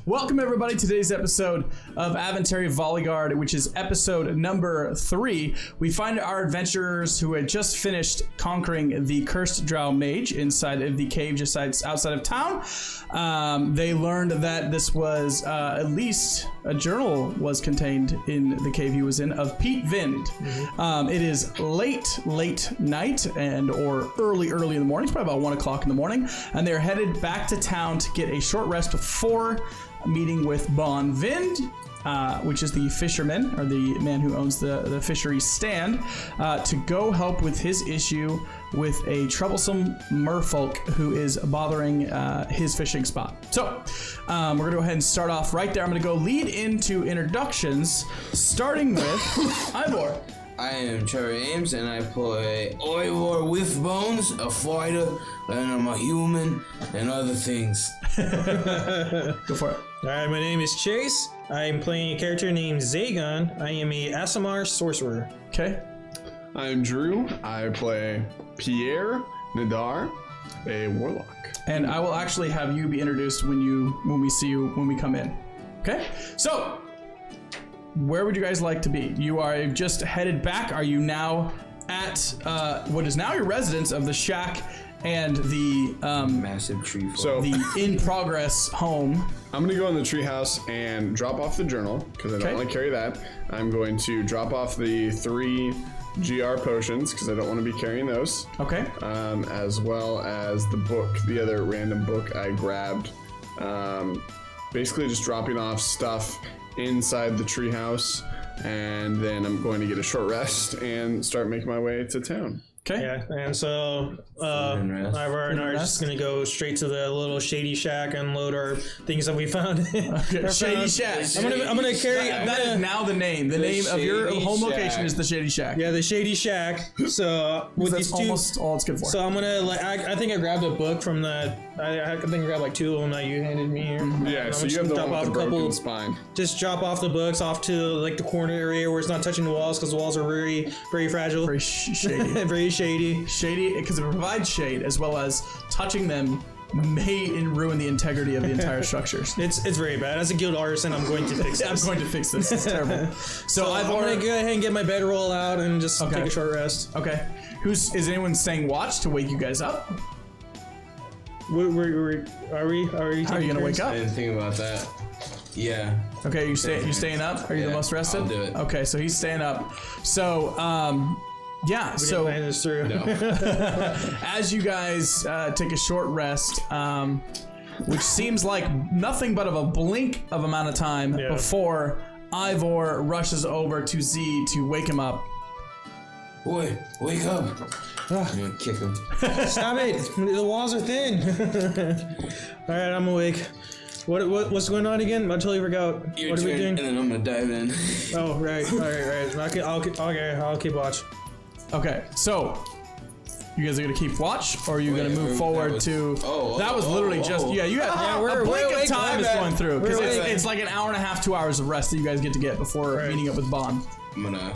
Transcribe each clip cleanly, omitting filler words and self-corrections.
Welcome everybody to today's episode of Adventaria Voliguard, which is episode number 3. We find our adventurers who had just finished conquering the cursed drow mage inside of the cave just outside of town. They learned that this was at least a journal was contained in the cave he was in of Pete Vind. It is late night or early in the morning. It's probably about 1 o'clock in the morning, and they're headed back to town to get a short rest before meeting with Bon Vind, which is the fisherman, or the man who owns the fishery stand, to go help with his issue with a troublesome merfolk who is bothering his fishing spot. So we're gonna go ahead and start off right there. I'm gonna go lead into introductions, starting with Ivor. I am Trevor Ames, and I play Ivor Withbones, a fighter, and I'm a human, and other things. Go for it. Alright, my name is Chase. I'm playing a character named Zagon. I am a ASMR sorcerer. Okay. I'm Drew. I play Pierre Nadar, a warlock. And I will actually have you be introduced when we see you when we come in. Okay? So, where would you guys like to be? You are just headed back. Are you now at what is now your residence of the shack and the Massive tree fort. So the in-progress home? I'm going to go in the treehouse and drop off the journal, because I don't want to carry that. I'm going to drop off the 3 GR potions, because I don't want to be carrying those. Okay. As well as the book, the other random book I grabbed. Basically just dropping off stuff inside the treehouse, and then I'm going to get a short rest and start making my way to town. Okay. Yeah, and so Ivor and I are just gonna go straight to the little shady shack and load our things that we found. Okay. Shady Shack. I'm gonna carry. That is now the name. The name of your home location is the Shady Shack. Yeah, the Shady Shack. So with That's these two, almost all it's good for. so I'm gonna I think I grabbed a book from the. I think I grabbed like 2 of them that you handed me here. Yeah, so you have the one with the broken spine. Just drop off the books off to like the corner area where it's not touching the walls, because the walls are very, very fragile. Very shady. Very shady. Shady, because it provides shade, as well as touching them may ruin the integrity of the entire structures. It's very bad. As a guild artisan, I'm going to fix this. I'm going to fix this. It's terrible. So I'm going to go ahead and get my bedroll out and just take a short rest. Okay. Is anyone staying watch to wake you guys up? Are we How are you going to wake up? I didn't think about that. Yeah. Okay, you staying up? Are you the most rested? I'll do it. Okay, so he's staying up. So, yeah, We so didn't plan this through. No. as you guys take a short rest, which seems like nothing but of a blink of amount of time before Ivor rushes over to Z to wake him up. Boy, wake up. I'm gonna kick him. Stop it! The walls are thin. All right, I'm awake. What's going on again? I totally forgot. Your what are we turn, doing? and then I'm gonna dive in. Oh, right. All right. I'll keep watch. Okay, so you guys are gonna keep watch, or are you gonna move forward to? That was literally just you have a blink of time is going through, because it's like an hour and a half, 2 hours of rest that you guys get to get before meeting up with Bond. I'm gonna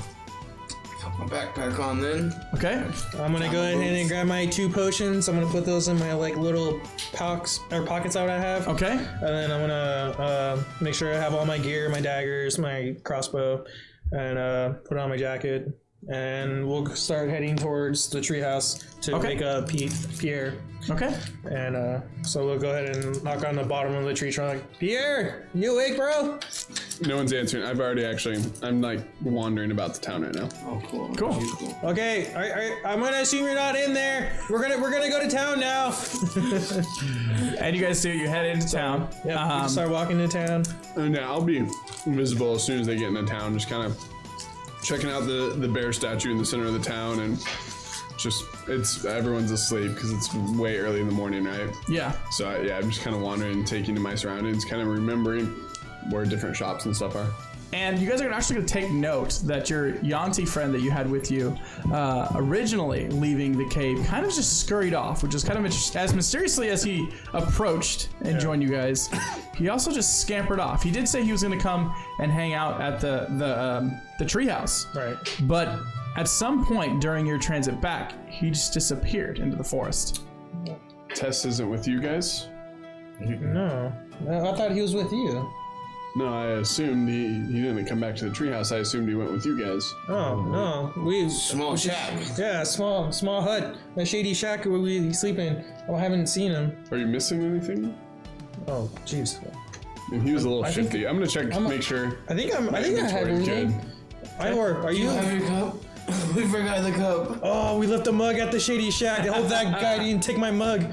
put my backpack on then. Okay. I'm gonna go ahead and grab my 2 potions. I'm gonna put those in my like little pockets that I have. Okay. And then I'm gonna make sure I have all my gear, my daggers, my crossbow, and put on my jacket. And we'll start heading towards the treehouse to wake up Pierre. Okay. And so we'll go ahead and knock on the bottom of the tree trunk. Pierre, you awake, bro? No one's answering. I'm like wandering about the town right now. Oh, cool. Cool. Okay, I'm gonna assume you're not in there. We're gonna go to town now. And you guys you head into town. Yep, we can start walking to town. And yeah, I'll be visible as soon as they get into town, just kind of checking out the bear statue in the center of the town, and just everyone's asleep because it's way early in the morning, right? Yeah. So I'm just kind of wandering, taking in my surroundings, kind of remembering where different shops and stuff are. And you guys are actually going to take note that your Yanti friend that you had with you originally leaving the cave kind of just scurried off, which is kind of as mysteriously as he approached and joined you guys. He also just scampered off. He did say he was going to come and hang out at the treehouse. Right. But at some point during your transit back, he just disappeared into the forest. Tess isn't with you guys? No, I thought he was with you. No, I assumed he didn't come back to the treehouse. I assumed he went with you guys. Oh no, Small shack. Yeah, small hut, a shady shack where we sleep in. I haven't seen him. Are you missing anything? Oh, jeez. I mean, he was a little shifty. I'm gonna check, make sure. I think I had inventory's everything. Ivor, are you? Have your cup? We forgot the cup. Oh, we left a mug at the shady shack. I hope that guy didn't take my mug.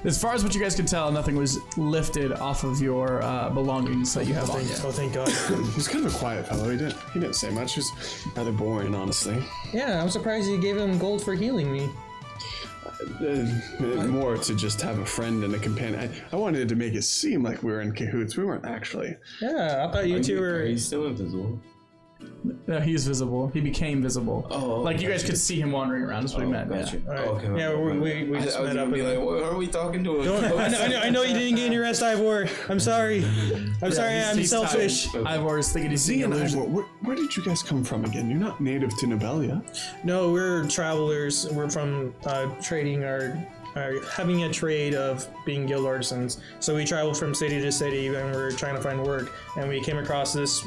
As far as what you guys could tell, nothing was lifted off of your belongings that you have on you. Oh, thank God. He's kind of a quiet fellow. He didn't say much. He's rather boring, honestly. Yeah, I'm surprised you gave him gold for healing me. More to just have a friend and a companion. I wanted to make it seem like we were in cahoots. We weren't actually. Yeah, I thought you two were. He's still invisible. No, he's visible. He became visible. Oh, like you guys could see him wandering around. That's what he meant. Gotcha. Yeah. Right. Okay. Yeah, we just met up. Be like, what are we talking to? I know you didn't get any rest, Ivor. I'm sorry. I'm selfish. Ivor's thinking he's Z seeing and illusion. Ivor, where did you guys come from again? You're not native to Nobelia. No, we're travelers. We're from trading our having a trade of being guild artisans. So we travel from city to city and we're trying to find work. And we came across this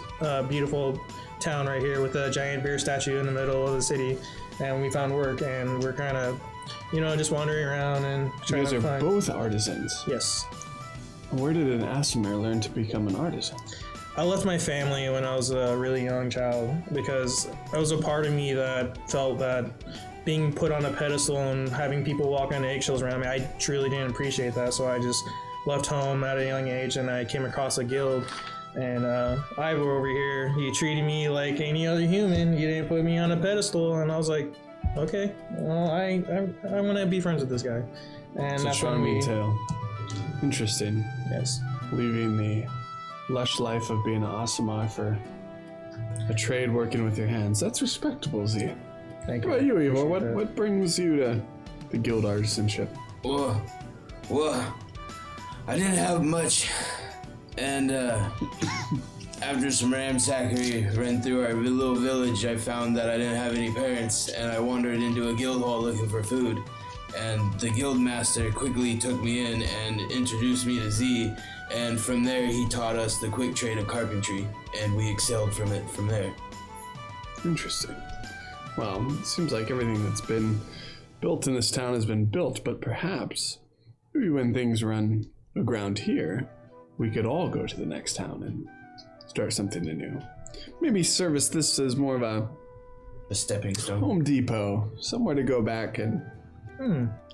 beautiful town right here with a giant bear statue in the middle of the city. And we found work and we're kind of, just wandering around and You trying guys to are find. both artisans. Yes. Where did an Aasimar learn to become an artisan? I left my family when I was a really young child because there was a part of me that felt that being put on a pedestal and having people walk on eggshells around me, I truly didn't appreciate that. So I just left home at a young age and I came across a guild. And Ivor over here, he treated me like any other human. He didn't put me on a pedestal. And I was like, okay, well, I want to be friends with this guy. And It's a that's when charming tale. Interesting. Yes. Leaving the lush life of being an Aasimar for a trade working with your hands. That's respectable, Z. Thank What about you, Ivor? Appreciate What brings you to the guild artisanship? Well, I didn't have much, and after some ramsackery ran through our little village, I found that I didn't have any parents, and I wandered into a guild hall looking for food. And the guild master quickly took me in and introduced me to Z, and from there he taught us the quick trade of carpentry, and we excelled from there. Interesting. Well, it seems like everything that's been built in this town has been built, but perhaps maybe when things run aground here, we could all go to the next town and start something new. Maybe service this as more of a stepping stone. Home Depot, somewhere to go back and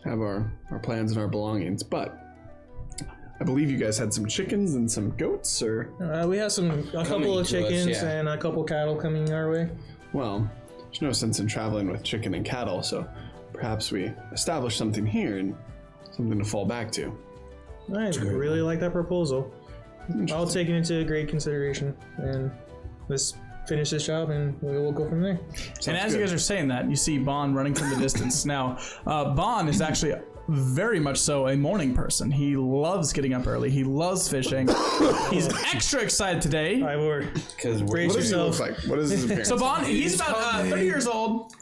have our plans and our belongings. But I believe you guys had some chickens and some goats, or? We have a couple of chickens yeah. and a couple cattle coming our way. Well, there's no sense in traveling with chicken and cattle, so perhaps we establish something here and something to fall back to. I really like that proposal. I'll take it into great consideration, and let's finish this job, and we'll go from there. And as you guys are saying that, you see Bond running from the distance. Now, Bond is actually very much so a morning person. He loves getting up early. He loves fishing. He's extra excited today. Ivor, Because brace What does he yourself. look like? What is his appearance? So Bond, he's about 30 years old.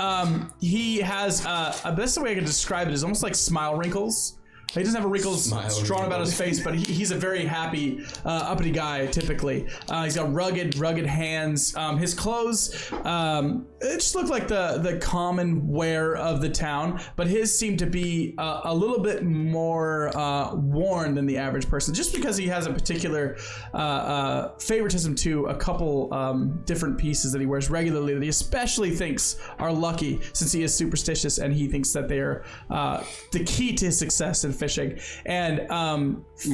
He has, the best way I can describe it is almost like smile wrinkles. He doesn't have a wrinkles drawn about his face, but he's a very happy, uppity guy, typically. He's got rugged hands. His clothes, it just look like the common wear of the town, but his seem to be a little bit more worn than the average person, just because he has a particular favoritism to a couple different pieces that he wears regularly that he especially thinks are lucky, since he is superstitious and he thinks that they are the key to his success in fishing. And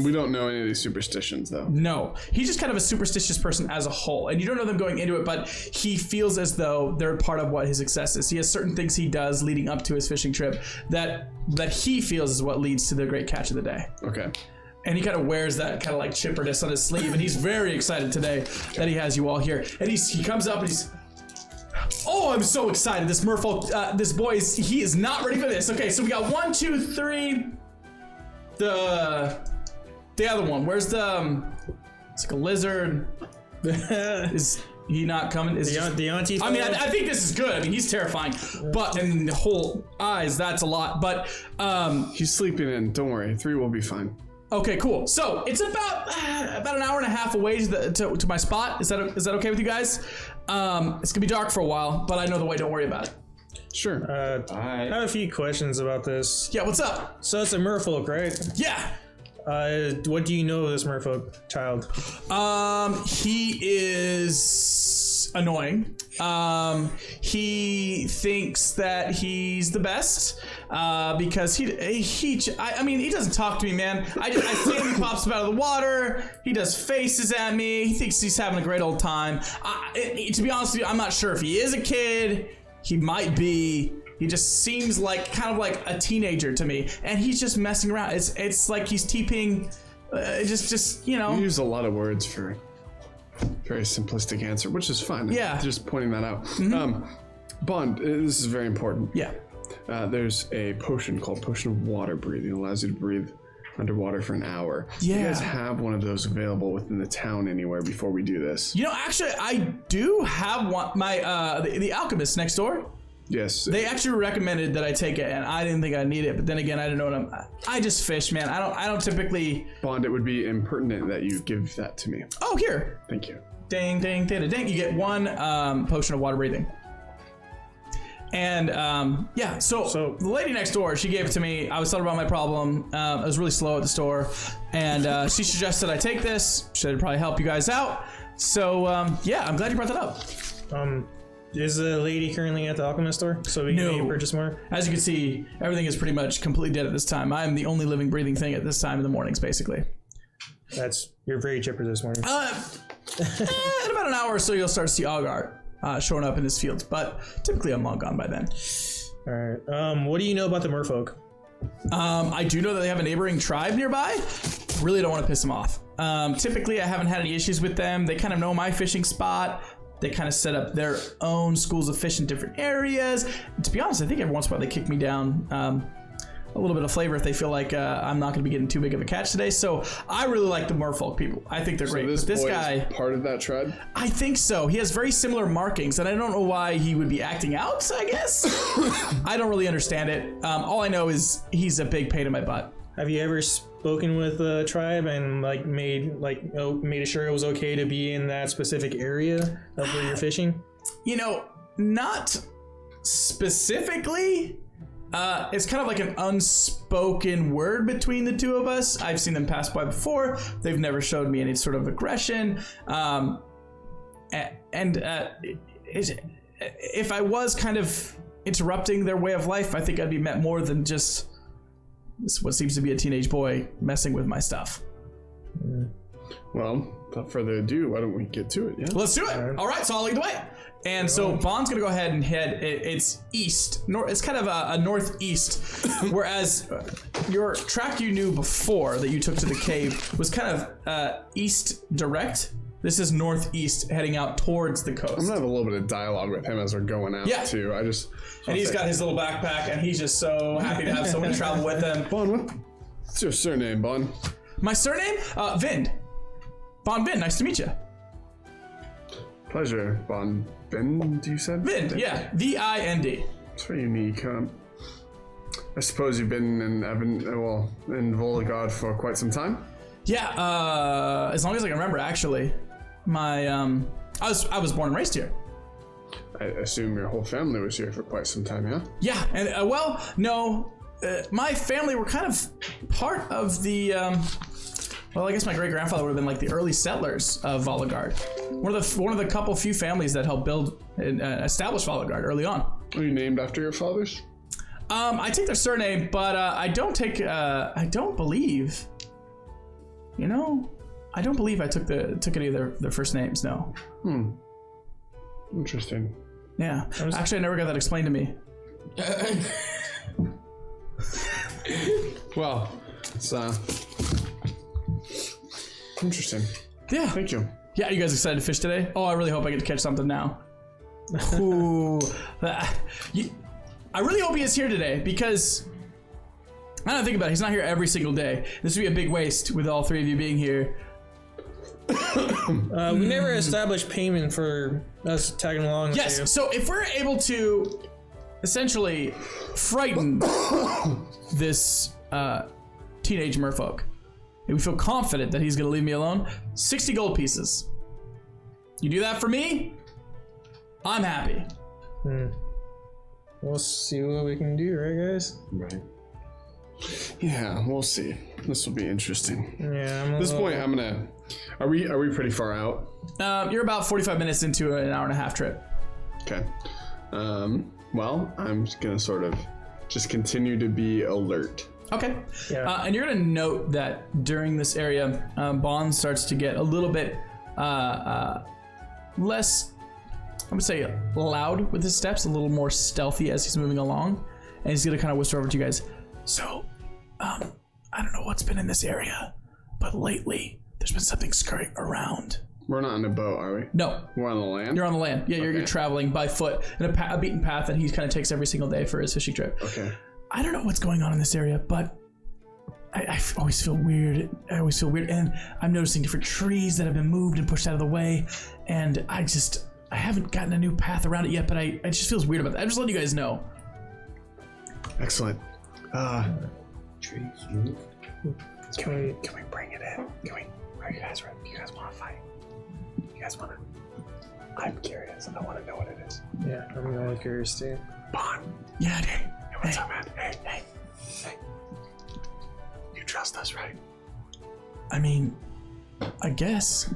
we don't know any of these superstitions, though. no, he's just kind of a superstitious person as a whole, and you don't know them going into it, but he feels as though they're part of what his success is. He has certain things he does leading up to his fishing trip that he feels is what leads to the great catch of the day. Okay. And he kind of wears that kind of like chipperness on his sleeve, and he's very excited today that he has you all here. And he comes up and he's, oh, I'm so excited. This merfolk, this boy, he is not ready for this. Okay, so we got 1, 2, 3. The other one. Where's the? It's like a lizard. Is he not coming? Is The auntie. I mean, I think this is good. I mean, he's terrifying, but and the whole eyes, that's a lot. But He's sleeping in. Don't worry. 3 will be fine. Okay, cool. So it's about an hour and a half away to my spot. Is that okay with you guys? It's gonna be dark for a while, but I know the way. Don't worry about it. Sure. I have a few questions about this. Yeah, what's up? So it's a merfolk, right? Yeah. What do you know of this merfolk child? He is annoying. He thinks that he's the best because he doesn't talk to me, man. I see him, he pops up out of the water. He does faces at me. He thinks he's having a great old time. To be honest with you, I'm not sure if he is a kid. He might be. He just seems like kind of like a teenager to me, and he's just messing around. It's like he's TPing. Just you know. You use a lot of words for a very simplistic answer, which is fine. Yeah. Just pointing that out. Mm-hmm. Bond, this is very important. Yeah. There's a potion called Potion of Water Breathing. It allows you to breathe underwater for an hour. Yeah. Do you guys have one of those available within the town anywhere before we do this? You know, actually, I do have one. My the alchemist next door. Yes. They actually recommended that I take it, and I didn't think I need it. But then again, I didn't know what I just fish, man. I don't typically. Bond, it would be impertinent that you give that to me. Oh, here. Thank you. Ding, ding, ding, ding. You get one potion of water breathing. And yeah, so the lady next door, she gave it to me. I was telling her about my problem. I was really slow at the store, and she suggested I take this. Should probably help you guys out. So yeah, I'm glad you brought that up. Is the lady currently at the alchemist store so we can maybe purchase more? As you can see, everything is pretty much completely dead at this time. I am the only living, breathing thing at this time in the mornings, basically. You're very chipper this morning. In about an hour or so, you'll start to see Augart showing up in his fields, but typically I'm long gone by then. All right. What do you know about the merfolk? I do know that they have a neighboring tribe nearby. Really don't want to piss them off. Typically, I haven't had any issues with them. They kind of know my fishing spot. They kind of set up their own schools of fish in different areas. And to be honest, I think every once in a while they kick me down a little bit of flavor if they feel like I'm not going to be getting too big of a catch today. So I really like the merfolk people. I think they're great. So this boy guy is part of that tribe? I think so. He has very similar markings, and I don't know why he would be acting out, I guess. I don't really understand it. All I know is he's a big pain in my butt. Have you ever spoken with the tribe and made sure it was okay to be in that specific area of where you're fishing? You know, not specifically. It's kind of like an unspoken word between the two of us. I've seen them pass by before. They've never showed me any sort of aggression. If I was kind of interrupting their way of life, I think I'd be met more than just what seems to be a teenage boy messing with my stuff. Well, without further ado, why don't we get to it, yeah? Let's do it. All right, so I'll lead the way. And so Bond's gonna go ahead and head. It's east. It's kind of a northeast, whereas your track you knew before that you took to the cave was kind of east direct. This is northeast, heading out towards the coast. I'm gonna have a little bit of dialogue with him as we're going out too. And he's got his little backpack, and he's just so happy to have someone to travel with him. Bond, what's your surname, Bond? My surname? Vind. Bond Vind, nice to meet you. Pleasure, Bond Vind, you said? Vind, yeah, V-I-N-D. It's very unique. I suppose you've been in Voliguard for quite some time? Yeah, as long as I can remember, actually. I was born and raised here. I assume your whole family was here for quite some time, yeah? Yeah, and no, my family were kind of part of the, I guess my great-grandfather would have been like the early settlers of Voliguard. One of the couple few families that helped build and establish Voliguard early on. Are you named after your fathers? I take their surname, but I don't believe, I don't believe I took any of their first names, no. Interesting. Yeah, actually I never got that explained to me. Well, it's interesting. Yeah. Thank you. Yeah, you guys excited to fish today? Oh, I really hope I get to catch something now. Ooh. I really hope he is here today because I don't think about it. He's not here every single day. This would be a big waste with all three of you being here. We never established payment for us tagging along with you. Yes, so if we're able to essentially frighten this teenage merfolk and we feel confident that he's going to leave me alone, 60 gold pieces. You do that for me, I'm happy. We'll see what we can do, right, guys? Right. Yeah, we'll see. This will be interesting. Yeah. At this point, I'm gonna. Are we pretty far out? You're about 45 minutes into an hour and a half trip. Okay. Well, I'm gonna sort of just continue to be alert. Okay. Yeah. And you're going to note that during this area, Bond starts to get a little bit less, I would say, loud with his steps, a little more stealthy as he's moving along. And he's going to kind of whisper over to you guys. So, I don't know what's been in this area, but lately there's been something scurrying around. We're not on a boat, are we? No. We're on the land? You're on the land. Yeah, you're traveling by foot in a beaten path that he kind of takes every single day for his fishing trip. Okay. I don't know what's going on in this area, but I always feel weird. And I'm noticing different trees that have been moved and pushed out of the way. And I haven't gotten a new path around it yet, but it just feels weird about that. I'm just letting you guys know. Excellent. Trees moved. Can we bring it in? Are you guys ready? You guys want to fight? You guys want to? I'm curious. I want to know what it is. Yeah, I'm really curious too. Bond. Yeah, dude. Hey, what's up, man? Hey. You trust us, right? I mean, I guess.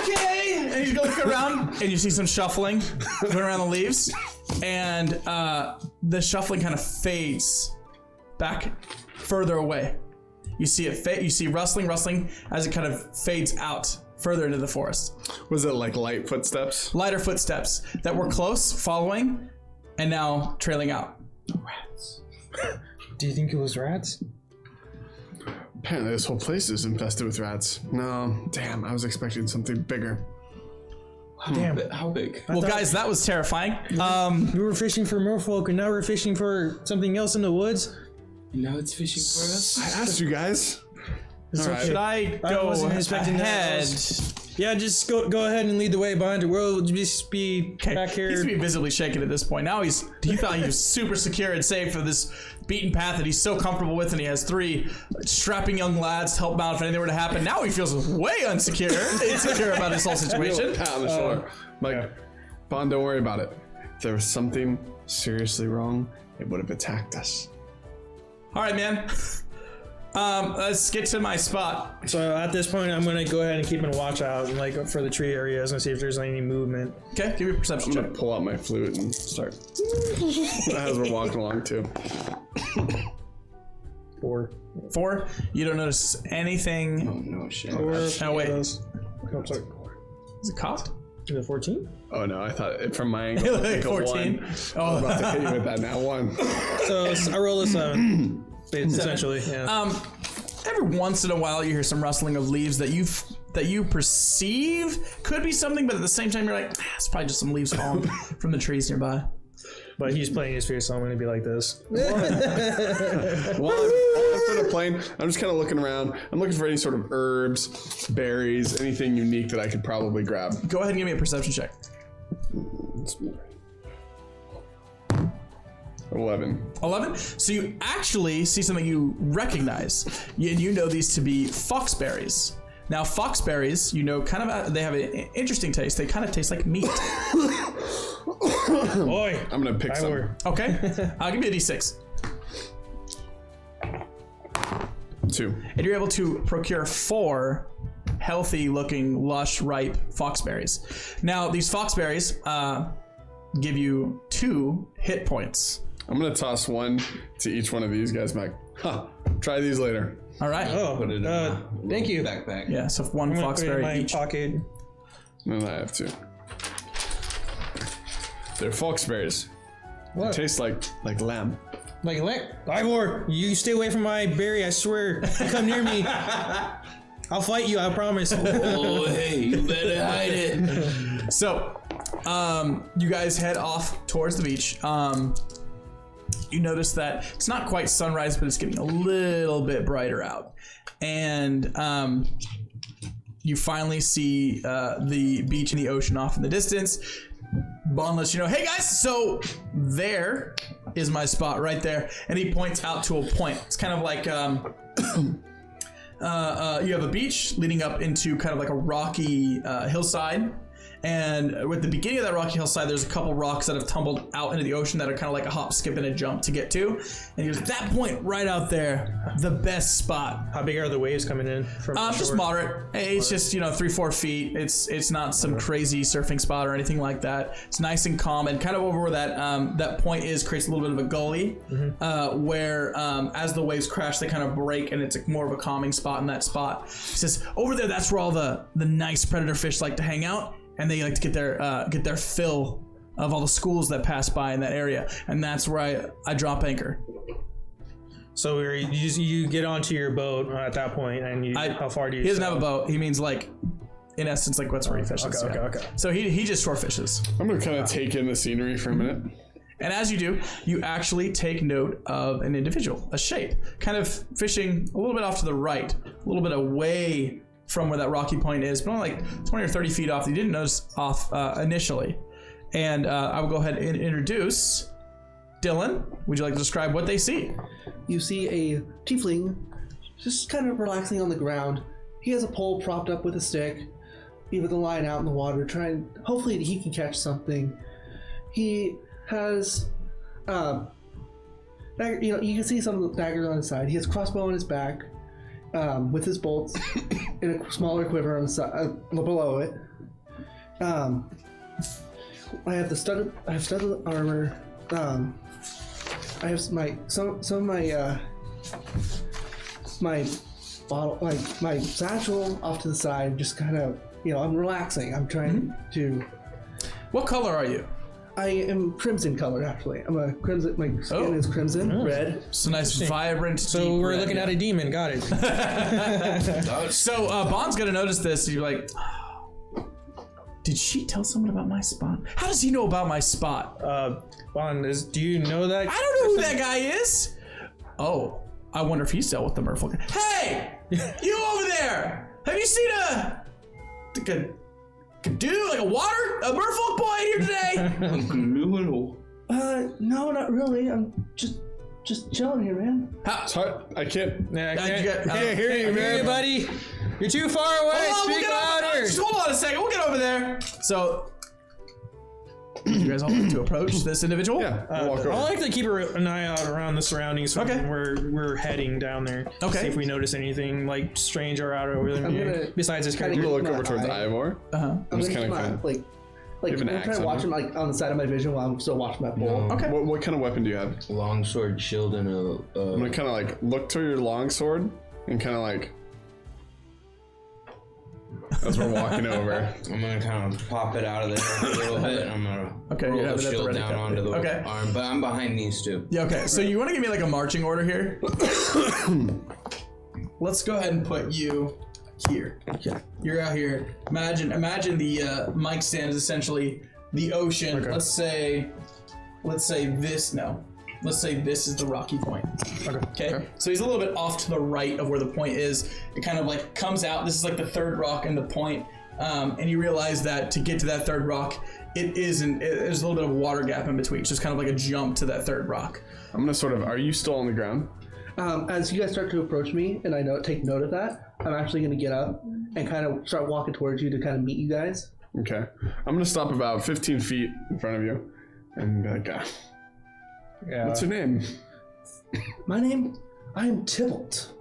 Okay. And you go look around, and you see some shuffling going around the leaves, and the shuffling kind of fades back further away. You see it. You see rustling as it kind of fades out further into the forest. Was it like light footsteps? Lighter footsteps that were close, following, and now trailing out. Rats. Do you think it was rats? Apparently this whole place is infested with rats. No, damn, I was expecting something bigger. Damn. How big? Well, guys, that was terrifying. We were fishing for merfolk, and now we're fishing for something else in the woods. Now it's fishing for us? I asked you guys. All right. Should I go wasn't expecting that. ahead? Yeah, just go ahead and lead the way, Bond. We'll just be back here. He's be visibly shaken at this point. Now he thought he was super secure and safe for this beaten path that he's so comfortable with, and he has 3 strapping young lads to help him out if anything were to happen. Now he feels way insecure about his whole situation. Pat on the shoulder. Bond, don't worry about it. If there was something seriously wrong, it would have attacked us. All right, man. Let's get to my spot. So at this point, I'm gonna go ahead and keep a watch out and like for the tree areas and see if there's any movement. Okay, give me a perception I'm check. gonna pull out my flute and start as we're walking along too. 4. 4. You don't notice anything. Oh, no shit. Oh wait, Oh, sorry. is it cocked? Is it 14? Oh no, I thought from my angle, I think 14. 1. Oh, I'm about to hit you with that now. 1. So I roll a 7. Essentially, yeah. Every once in a while, you hear some rustling of leaves that you perceive could be something, but at the same time, you're like, it's probably just some leaves falling from the trees nearby. But he's playing his fear, so I'm gonna be like this. While I'm sort of playing, I'm just kind of looking around. I'm looking for any sort of herbs, berries, anything unique that I could probably grab. Go ahead and give me a perception check. 11. So you actually see something you recognize, and you know these to be foxberries. Now, foxberries, you know, kind of they have an interesting taste. They kind of taste like meat. Boy, I'm gonna pick some. Okay, I'll give you a d6. 2. And you're able to procure 4 healthy-looking, lush, ripe foxberries. Now, these foxberries give you 2 hit points. I'm gonna toss 1 to each one of these guys. Back. Try these later. All right. Oh, Put it in my thank you. backpack. Yeah. So 1 I'm gonna put it in foxberry my each. pocket. And I have 2. They're foxberries. What? They taste like lamb. Like, Ivor, you stay away from my berry. I swear. You come near me, I'll fight you. I promise. Oh, hey, you better hide it. So, you guys head off towards the beach. You notice that it's not quite sunrise, but it's getting a little bit brighter out. And you finally see the beach and the ocean off in the distance. Bond lets you know, hey guys, so there is my spot right there. And he points out to a point. It's kind of like you have a beach leading up into kind of like a rocky hillside. And with the beginning of that rocky hillside, there's a couple rocks that have tumbled out into the ocean that are kind of like a hop, skip, and a jump to get to. And he goes, that point right out there, the best spot. How big are the waves coming in from the shore? Just moderate. It's just 3-4 feet. It's not some crazy surfing spot or anything like that. It's nice and calm, and kind of over where that point is creates a little bit of a gully where as the waves crash, they kind of break, and it's more of a calming spot in that spot. He says, over there, that's where all the nice predator fish like to hang out. And they like to get their fill of all the schools that pass by in that area, and that's where I drop anchor. So you get onto your boat at that point, and how far do you? He doesn't have a boat. He means like, in essence, like what's where he fishes. Okay. So he just shore fishes. I'm gonna kind of take in the scenery for a minute. And as you do, you actually take note of an individual, a shape, kind of fishing a little bit off to the right, a little bit away from where that rocky point is, but only like 20 or 30 feet off. You didn't notice off initially. And I will go ahead and introduce Dylan. Would you like to describe what they see? You see a tiefling just kind of relaxing on the ground. He has a pole propped up with a stick, with a line out in the water, hopefully he can catch something. He has, dagger, you can see some of the daggers on his side. He has crossbow on his back, with his bolts in a smaller quiver on the side, below it. I have studded armor. I have some of my bottle, like my satchel off to the side, just kind of, I'm relaxing. I'm trying to. What color are you? I am crimson colored, actually. I'm a crimson. My skin is crimson, red. It's a nice, vibrant. So we're looking at a demon. Got it. So Bond's gonna notice this. And you're like, did she tell someone about my spot? How does he know about my spot? Bond, do you know that? I don't know who that guy is. Oh, I wonder if he's dealt with the merfolk. Hey, you over there? Have you seen a dude, like a merfolk boy here today? No, not really. I'm just chilling here, man. Sorry, I can't. Yeah, I can't hear you, man. Buddy. You're too far away. Speak louder. Just hold on a second. We'll get over there. So, you guys all like to approach this individual? Yeah, we'll walk over. I like to keep an eye out around the surroundings. Okay. We're heading down there. Okay. See if we notice anything like strange or out over there. Besides this I'm character. gonna look over towards Ivor. I'm just just kinda kind of like have an I'm axe trying to on watch you? him like on the side of my vision while I'm still watching my pole. Okay. What kind of weapon do you have? Longsword, shield, and I'm gonna kind of like look to your longsword and kind of like. As we're walking over, I'm gonna kind of pop it out of there a little bit. I'm gonna roll you have the it at the shield ready down cap. onto the Okay. arm, but I'm behind these two. Yeah, okay. So you want to give me like a marching order here? Let's go ahead and put you here. Okay. You're out here. Imagine the mic stand is essentially the ocean. Okay. Let's say this. No. Let's say this is the rocky point. Okay. So he's a little bit off to the right of where the point is. It kind of like comes out. This is like the third rock and the point. And you realize that to get to that third rock, there's a little bit of a water gap in between. It's just kind of like a jump to that third rock. I'm gonna are you still on the ground? As you guys start to approach me, and I take note of that, I'm actually going to get up and kind of start walking towards you to kind of meet you guys. Okay. I'm gonna stop about 15 feet in front of you and be like, Yeah. what's your name? My name, I am Tybalt.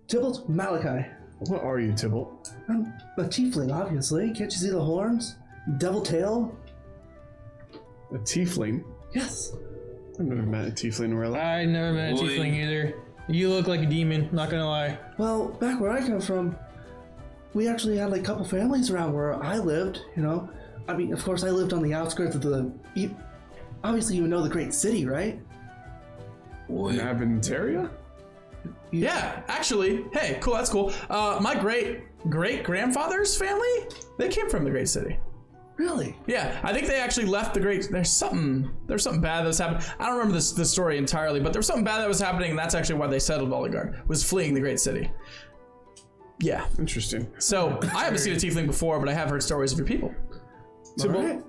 Tybalt Malachi. What are you, Tybalt? I'm a tiefling, obviously. Can't you see the horns? Devil tail? A tiefling? Yes. I've never met a tiefling in real life. I never met a Boy. tiefling either. You look like a demon, not gonna lie. Well, back where I come from, we actually had like a couple families around where I lived, I mean, of course, I lived on the outskirts of obviously you know the great city, right? Boy. Adventaria? Yeah, actually, hey, cool, that's cool. My great-grandfather's family, they came from the great city. Really? Yeah, I think they actually left the great. There's something bad that was happening. I don't remember the story entirely, but there was something bad that was happening, and that's actually why they settled Voliguard, was fleeing the great city. Yeah. Interesting. So I haven't seen a tiefling before, but I have heard stories of your people. Tybalt, Alright.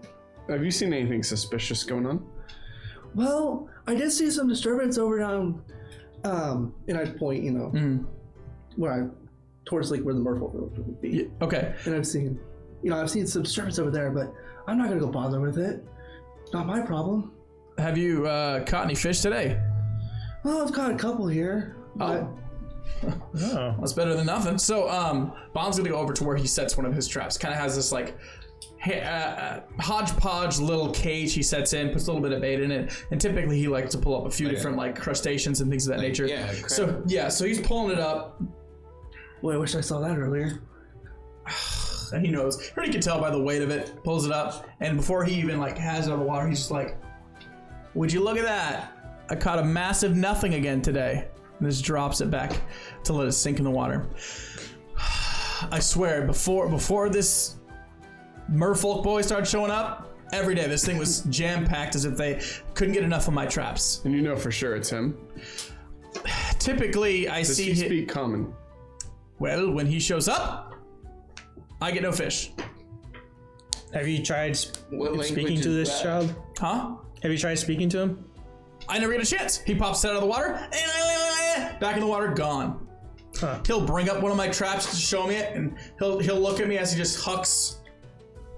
have you seen anything suspicious going on? Well, I did see some disturbance over down, and I'd point, towards like where the Merfolk village would be. Yeah, okay. And I've seen some disturbance over there, but I'm not gonna go bother with it. Not my problem. Have you caught any fish today? Well, I've caught a couple here. But Oh. That's better than nothing. So, Bond's gonna go over to where he sets one of his traps. Kind of has this like hodgepodge little cage he sets in, puts a little bit of bait in it, and typically he likes to pull up a few different like crustaceans and things of that nature. Yeah. So he's pulling it up. Boy, I wish I saw that earlier. And he knows. He already can tell by the weight of it. Pulls it up, and before he even like has it on the water, he's just like, "Would you look at that? I caught a massive nothing again today." And just drops it back to let it sink in the water. I swear, before this merfolk boy started showing up, every day this thing was jam-packed as if they couldn't get enough of my traps. And you know for sure it's him. Typically, I Does see he speak common? Well, when he shows up, I get no fish. Have you tried What language speaking to is this that? child? Huh? Have you tried speaking to him? I never get a chance. He pops out of the water, back in the water, gone. Huh. He'll bring up one of my traps to show me it, and he'll look at me as he just hucks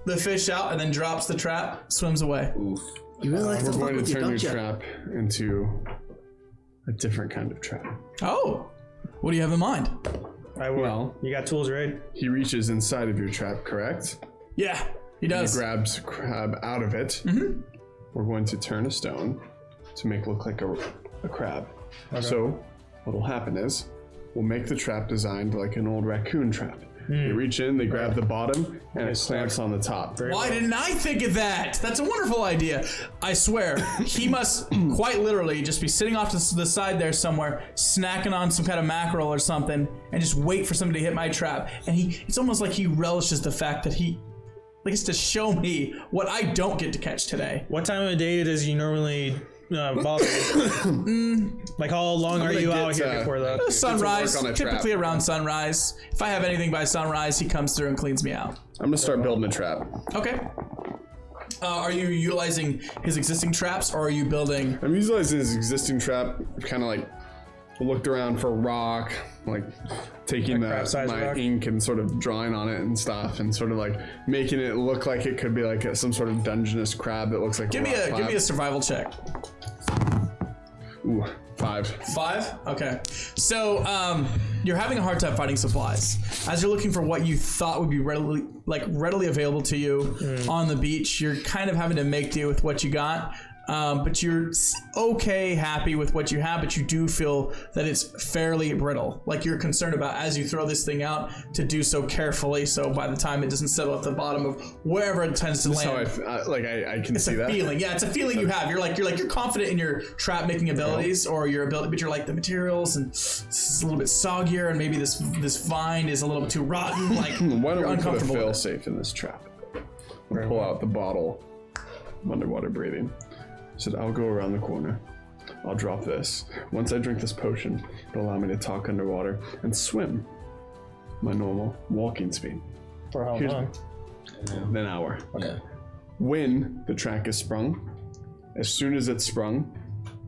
the fish out and then drops the trap, swims away. Oof. You really like to We're fuck going with to you, turn your don't you? trap into a different kind of trap. Oh, what do you have in mind? I will. Well- You got tools, right? He reaches inside of your trap, correct? Yeah, he He does. grabs crab out of it. We're going to turn a stone to make it look like a crab. So what'll happen is we'll make the trap designed like an old raccoon trap. They reach in, they grab the bottom, and it clamps on the top. Why didn't I think of that? That's a wonderful idea. I swear, he must quite literally just be sitting off to the side there somewhere, snacking on some kind of mackerel or something, and just wait for somebody to hit my trap. And it's almost like he relishes the fact that he likes to show me what I don't get to catch today. What time of the day does he normally bother? Like how long are you out here before that? Sunrise, on a trap. typically around sunrise. If I have anything by sunrise, he comes through and cleans me out. I'm gonna start building a trap. Okay. Are you utilizing his existing traps, or are you building? I'm utilizing his existing trap, kind of like looked around for rock, like taking crab-sized my rock? ink and sort of drawing on it and stuff, and sort of like making it look like it could be like some sort of dungeness crab that looks like Give me a survival check. Ooh, 5. 5? Okay. So, you're having a hard time finding supplies. As you're looking for what you thought would be readily available to you on the beach, you're kind of having to make do with what you got. But you're happy with what you have, but you do feel that it's fairly brittle. Like you're concerned about as you throw this thing out to do so carefully, so by the time it doesn't settle at the bottom of wherever it tends to land. How I can It's see a that. feeling. Yeah, it's a feeling you have. You're confident in your trap making abilities or your ability, but you're like the materials and this is a little bit soggier, and maybe this vine is a little bit too rotten. Like Why don't you're we put a uncomfortable fail with it. safe in this trap? We'll pull out the bottle of underwater breathing. Said I'll go around the corner. I'll drop this. Once I drink this potion, it'll allow me to talk underwater and swim my normal walking speed. For how Here's- long? An hour. Yeah. When the track is sprung, as soon as it's sprung,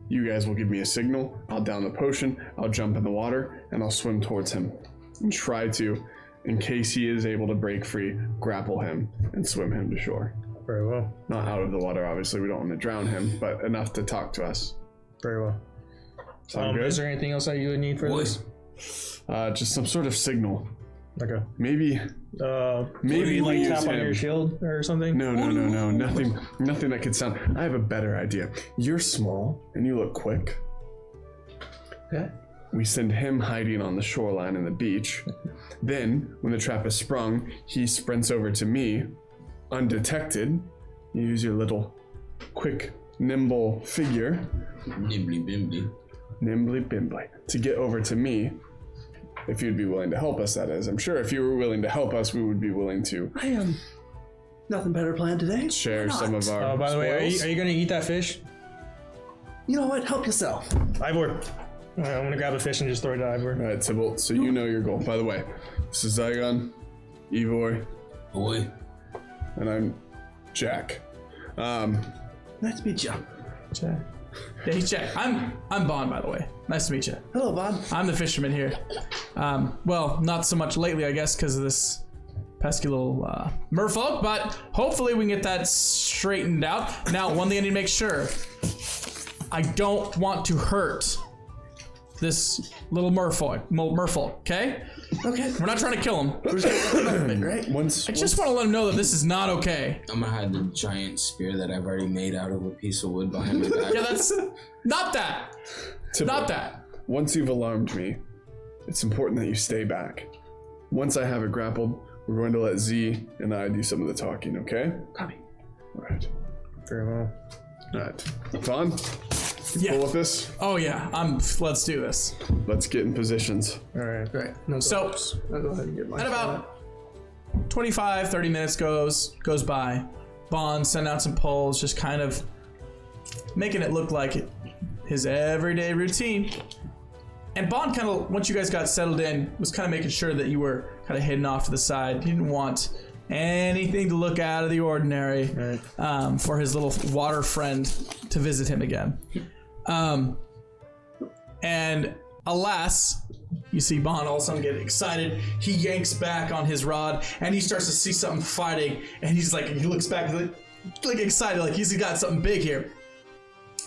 you guys will give me a signal. I'll down the potion, I'll jump in the water, and I'll swim towards him and try to, in case he is able to break free, grapple him and swim him to shore. Very well. Not out of the water, obviously. We don't want to drown him, but enough to talk to us. Very well. Sound good? Is there anything else that you would need for Voice. this? Just some sort of signal. Okay. Maybe Maybe like we use tap on him. your shield or something? No. Nothing that could sound. I have a better idea. You're small and you look quick. Okay. We send him hiding on the shoreline and the beach. Then, when the trap is sprung, he sprints over to me, undetected. You use your little quick, nimble figure, Nimbly bimbly. nimbly bimbly, to get over to me. If you'd be willing to help us, that is. I'm sure if you were willing to help us, we would be willing to I am nothing better planned today. share Why some not? of our Oh, by the way, are spoils. you going to eat that fish? You know what? Help yourself. Ivor. I'm going to grab a fish and just throw it to Ivor. All right, Tybalt, so you know your goal. By the way, this is Zygon, Ivor, Boy. and I'm Jack. Nice to meet you. Yeah, he's Jack. I'm Bond, by the way. Nice to meet you. Hello, Bob. I'm the fisherman here. Well, not so much lately, I guess, because of this pesky little merfolk, but hopefully we can get that straightened out. Now, one thing I need to make sure. I don't want to hurt this little merfolk, okay? Okay. We're not trying to kill him. Right? I just want to let him know that this is not okay. I'm gonna hide the giant spear that I've already made out of a piece of wood behind my back. Yeah, that's not that. Not that. Once you've alarmed me, it's important that you stay back. Once I have it grappled, we're going to let Z and I do some of the talking, okay? Copy. All right. Very well. All right. Vaughn, Yeah. cool with this? Oh yeah. Let's do this. Let's get in positions. All right. Right. No, So, I'll go ahead and get my at about 25, 30 minutes goes by. Bond sent out some poles, just kind of making it look like his everyday routine. And Bond kind of, once you guys got settled in, was kind of making sure that you were kind of hidden off to the side. He didn't want anything to look out of the ordinary for his little water friend to visit him again. And alas, you see Bond all of a sudden get excited. He yanks back on his rod and he starts to see something fighting. And he's like, he looks back like excited, like he's got something big here.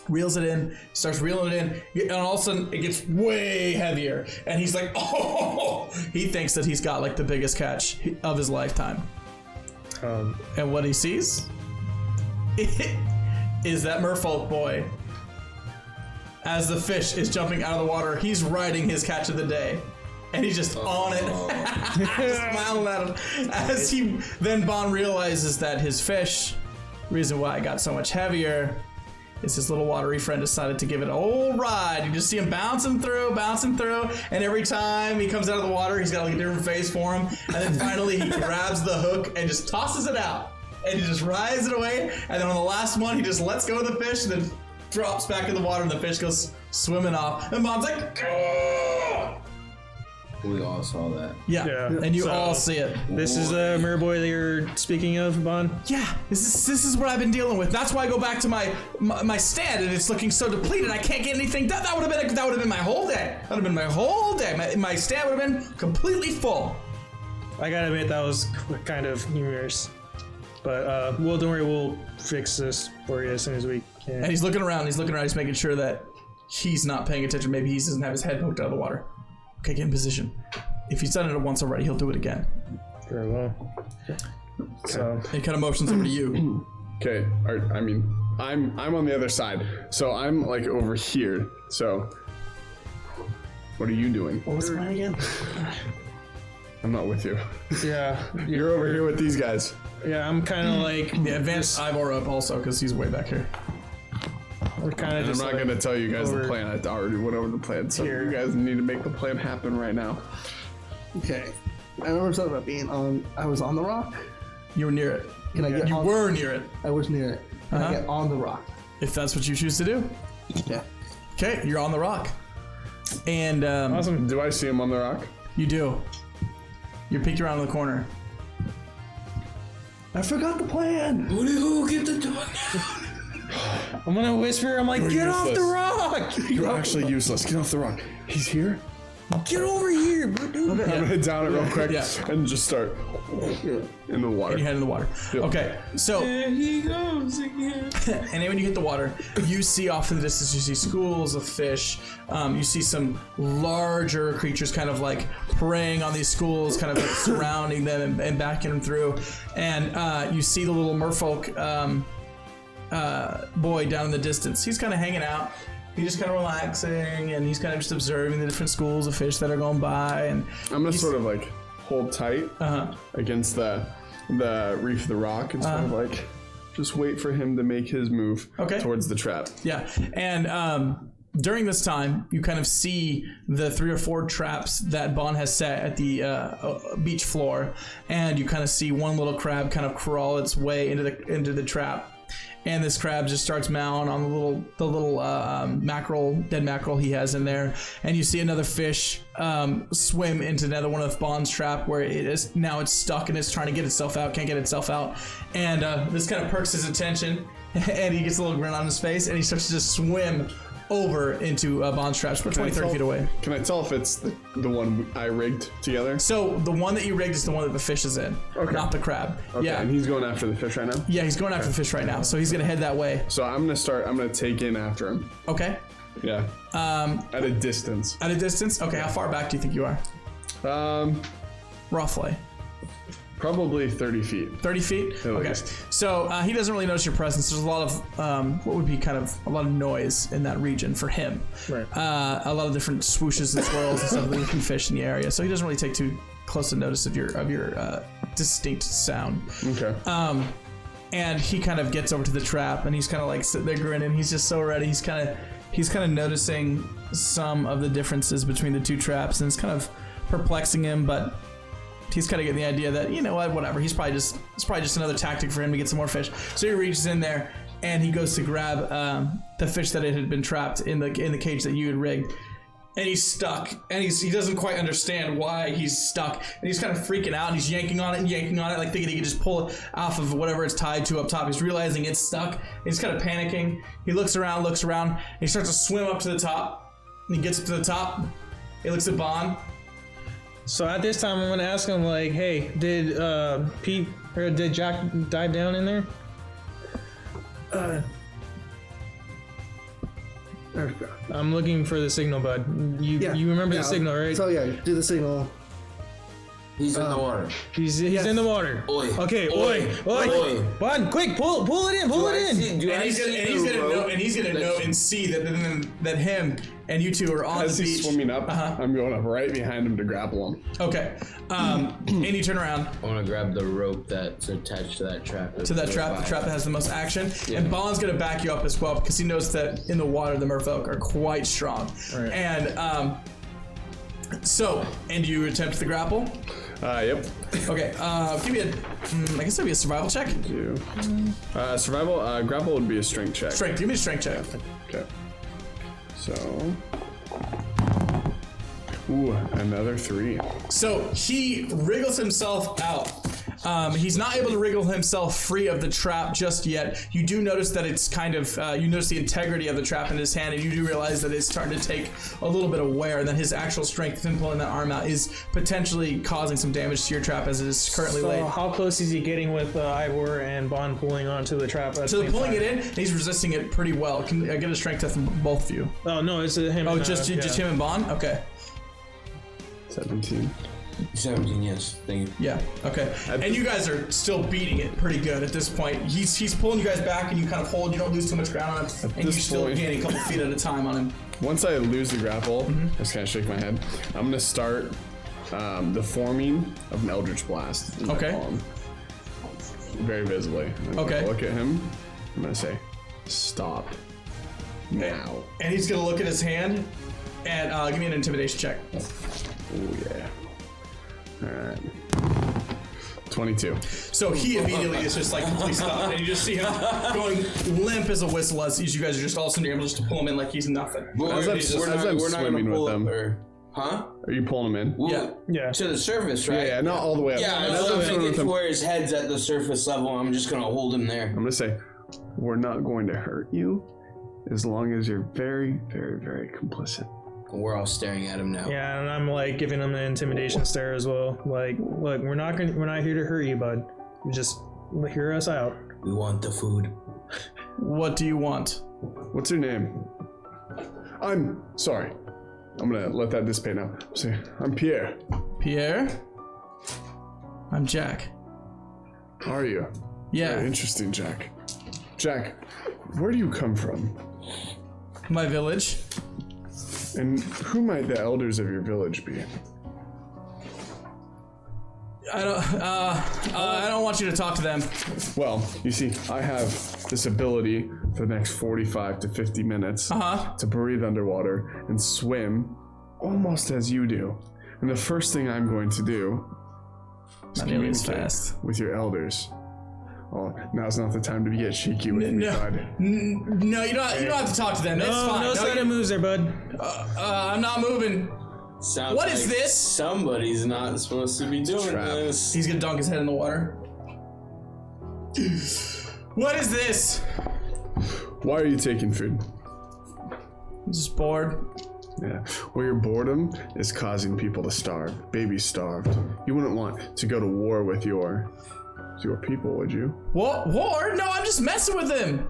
Reels it in, starts reeling it in, and all of a sudden it gets way heavier. And he's like, oh! He thinks that he's got like the biggest catch of his lifetime. And what he sees is that merfolk boy. As the fish is jumping out of the water, he's riding his catch of the day. And he's just on it, just smiling at him. As then Bond realizes that his fish, reason why it got so much heavier, is his little watery friend decided to give it a whole ride. You just see him bouncing through, and every time he comes out of the water, he's got like a different face for him. And then finally he grabs the hook and just tosses it out. And he just rides it away. And then on the last one, he just lets go of the fish and then drops back in the water and the fish goes swimming off. And Bond's like, "Gah!" We all saw that. Yeah. And you all see it. This is the merboy that you're speaking of, Bond? Yeah, this is what I've been dealing with. That's why I go back to my stand, and it's looking so depleted. I can't get anything done. That would have been my whole day. That would have been my whole day. My stand would have been completely full. I gotta admit, that was kind of humorous. But, well, don't worry, we'll fix this for you as soon as we can. And he's looking around. He's making sure that he's not paying attention. Maybe he doesn't have his head poked out of the water. Okay, get in position. If he's done it once already, he'll do it again. Very well. So He kind of motions over to you. Okay. I mean, I'm on the other side, so I'm like over here. So, what are you doing? What was mine again? I'm not with you. yeah, You're over here with these guys. yeah, I'm kind of like Yeah, advance Ivor up also because he's way back here. we're kind of And I'm just not like, gonna tell you guys over the plan. I already went over the plan, so here. you guys need to make the plan happen right now. Okay. I remember something about being on. I was on the rock. You were near it. Can I get You on? were near it. I was near it. Can I get on the rock? If that's what you choose to do. Yeah. Okay, you're on the rock. And awesome. Do I see him on the rock? you do. You're peeked around in the corner. I forgot the plan. Who get the dog? I'm gonna whisper. I'm like, get off the useless. rock! You're actually useless. Get off the rock. He's here. Get over here, dude. I'm gonna head down it real quick Yeah. and just start in the water. And you head in the water. Yep. Okay, so There he goes again. and then when you hit the water, you see off in the distance, you see schools of fish. You see some larger creatures kind of like preying on these schools, kind of like surrounding them and backing them through. And you see the little merfolk boy down in the distance. He's kind of hanging out. He's just kind of relaxing, and he's kind of just observing the different schools of fish that are going by. And I'm gonna sort of like hold tight against the reef of the rock and sort of like just wait for him to make his move towards the trap. yeah, and during this time, you kind of see the 3 or 4 traps that Bond has set at the beach floor, and you kind of see one little crab kind of crawl its way into the trap. And this crab just starts mowing on the little dead mackerel he has in there. And you see another fish swim into another one of Bond's trap where it's stuck and it's trying to get itself out, can't get itself out. And this kind of perks his attention. and he gets a little grin on his face, and he starts to just swim over into Bond's traps. We're 20, 30 feet away. Can I tell if it's the one I rigged together? So the one that you rigged is the one that the fish is in, not the crab. Okay, Yeah. and he's going after the fish right now? Yeah, he's going after the fish right now, so he's gonna head that way. So I'm gonna take in after him. Okay. Yeah. At a distance. At a distance? Okay, how far back do you think you are? Roughly. Probably 30 feet. 30 feet? At Okay. least. So he doesn't really notice your presence. There's a lot of, what would be kind of a lot of noise in that region for him. Right. A lot of different swooshes and swirls and stuff that you can fish in the area. So he doesn't really take too close a notice of your distinct sound. Okay. And he kind of gets over to the trap and he's kind of like sitting there grinning. He's just so ready. He's kind of noticing some of the differences between the two traps, and it's kind of perplexing him, but he's kind of getting the idea that, you know what, whatever. It's probably just another tactic for him to get some more fish. So he reaches in there and he goes to grab the fish that it had been trapped in the cage that you had rigged. And he's stuck, and he doesn't quite understand why he's stuck, and he's kind of freaking out, and he's yanking on it, like thinking he can just pull it off of whatever it's tied to up top. He's realizing it's stuck. He's kind of panicking. He looks around, and he starts to swim up to the top. And he gets up to the top. He looks at Bond. So at this time, I'm gonna ask him like, "Hey, did Pete or did Jack dive down in there?" I'm looking for the signal, bud. You remember the signal, right? So yeah, do the signal. He's in the water. He's in the water. Oi. Okay, Oi. oi. Bud, quick, pull it in, pull it in. And he's gonna know and see that him and you two are on As the he's beach. swimming up, I'm going up right behind him to grapple him. Okay. And you turn around I want to grab the rope that's attached to that trap. to that trap, the trap that has the most action. And Bond's gonna back you up as well because he knows that in the water the merfolk are quite strong. Right. And and you attempt the grapple. Yep. Okay. Give me I guess that'd be a survival check. Survival, grapple would be a strength check. Strength. Give me a strength check. Okay. So. Ooh, another 3. So he wriggles himself out. He's not able to wriggle himself free of the trap just yet. You do notice that it's kind of, you notice the integrity of the trap in his hand, and you do realize that it's starting to take a little bit of wear, and that his actual strength in pulling that arm out is potentially causing some damage to your trap as it is currently laid. So how close is he getting with Ivor and Bond pulling onto the trap? So they're pulling it in, and he's resisting it pretty well. Can I get a strength test from both of you? Oh no, it's him. Oh, just him and Bond? Okay. 17. 17, yes. Thank you. Yeah. Okay. And you guys are still beating it pretty good at this point. He's pulling you guys back, and you kind of hold. You don't lose too much ground on him, and you're still gaining a couple feet at a time on him. Once I lose the grapple, I just kind of shake my head. I'm gonna start the forming of an Eldritch Blast. In my palm. Very visibly. I'm gonna look at him. I'm gonna say, "Stop now." And he's gonna look at his hand, and give me an intimidation check. Oh yeah. All right. 22. So he immediately is just like completely stopped, and you just see him going limp as a whistle as you guys are just all of a sudden you're able just to pull him in like he's nothing. As I'm swimming with them. Huh? Are you pulling him in? Well, Yeah. to the surface, right? Yeah, not all the way up. Yeah, As I'm I'm gonna swimming get with to him, where his head's at the surface level. I'm just gonna hold him there. I'm gonna say, we're not going to hurt you as long as you're very, very, very complicit. We're all staring at him now. Yeah, and I'm like giving him the intimidation stare as well. Like, look, we're not here to hurt you, bud. You just hear us out. We want the food. What do you want? What's your name? I'm sorry. I'm gonna let that dissipate now. I'm Pierre. Pierre? I'm Jack. Are you? Yeah. Very interesting, Jack. Jack, where do you come from? My village. And who might the elders of your village be? I don't want you to talk to them. Well, you see, I have this ability for the next 45 to 50 minutes to breathe underwater and swim almost as you do. And the first thing I'm going to do is communicate with your elders. Oh, now's not the time to get cheeky with me, bud. No, you don't have to talk to them. It's fine. No sudden moves there, bud. I'm not moving. Sounds What like is this? Somebody's not supposed to be doing He's gonna dunk his head in the water. What is this? Why are you taking food? I'm just bored. Yeah. Well, your boredom is causing people to starve. Babies starved. You wouldn't want to go to war with your people, would you? What? War? No, I'm just messing with him.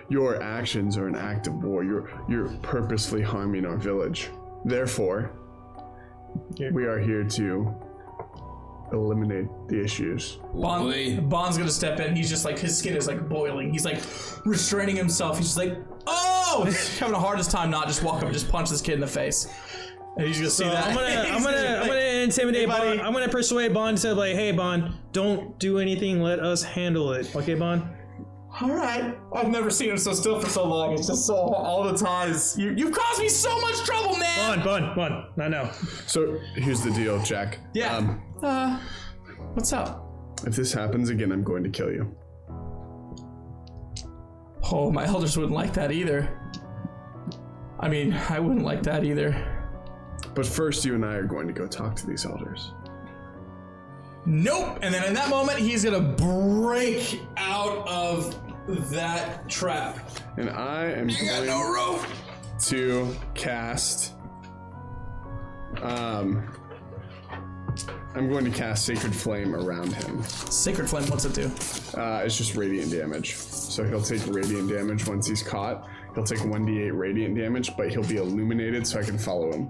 Your actions are an act of war. You're purposefully harming our village. Therefore, we are here to eliminate the issues. Bond's gonna step in. He's just like, his skin is like boiling. He's like restraining himself. He's just like, oh! He's having the hardest time not just walk up and just punch this kid in the face. And he's gonna see that. I'm gonna intimidate Bond. I'm gonna persuade Bond to like, hey Bond, don't do anything. Let us handle it. Okay, Bond. All right. I've never seen him so still for so long. It's just so all the times. You've caused me so much trouble, man. Bond. Not now. So here's the deal, Jack. Yeah. What's up? If this happens again, I'm going to kill you. Oh, my elders wouldn't like that either. I mean, I wouldn't like that either. But first, you and I are going to go talk to these elders. Nope. And then in that moment, he's gonna break out of that trap. And I am going to cast. I'm going to cast Sacred Flame around him. Sacred Flame, what's it do? It's just radiant damage. So he'll take radiant damage once he's caught. He'll take 1d8 radiant damage, but he'll be illuminated so I can follow him.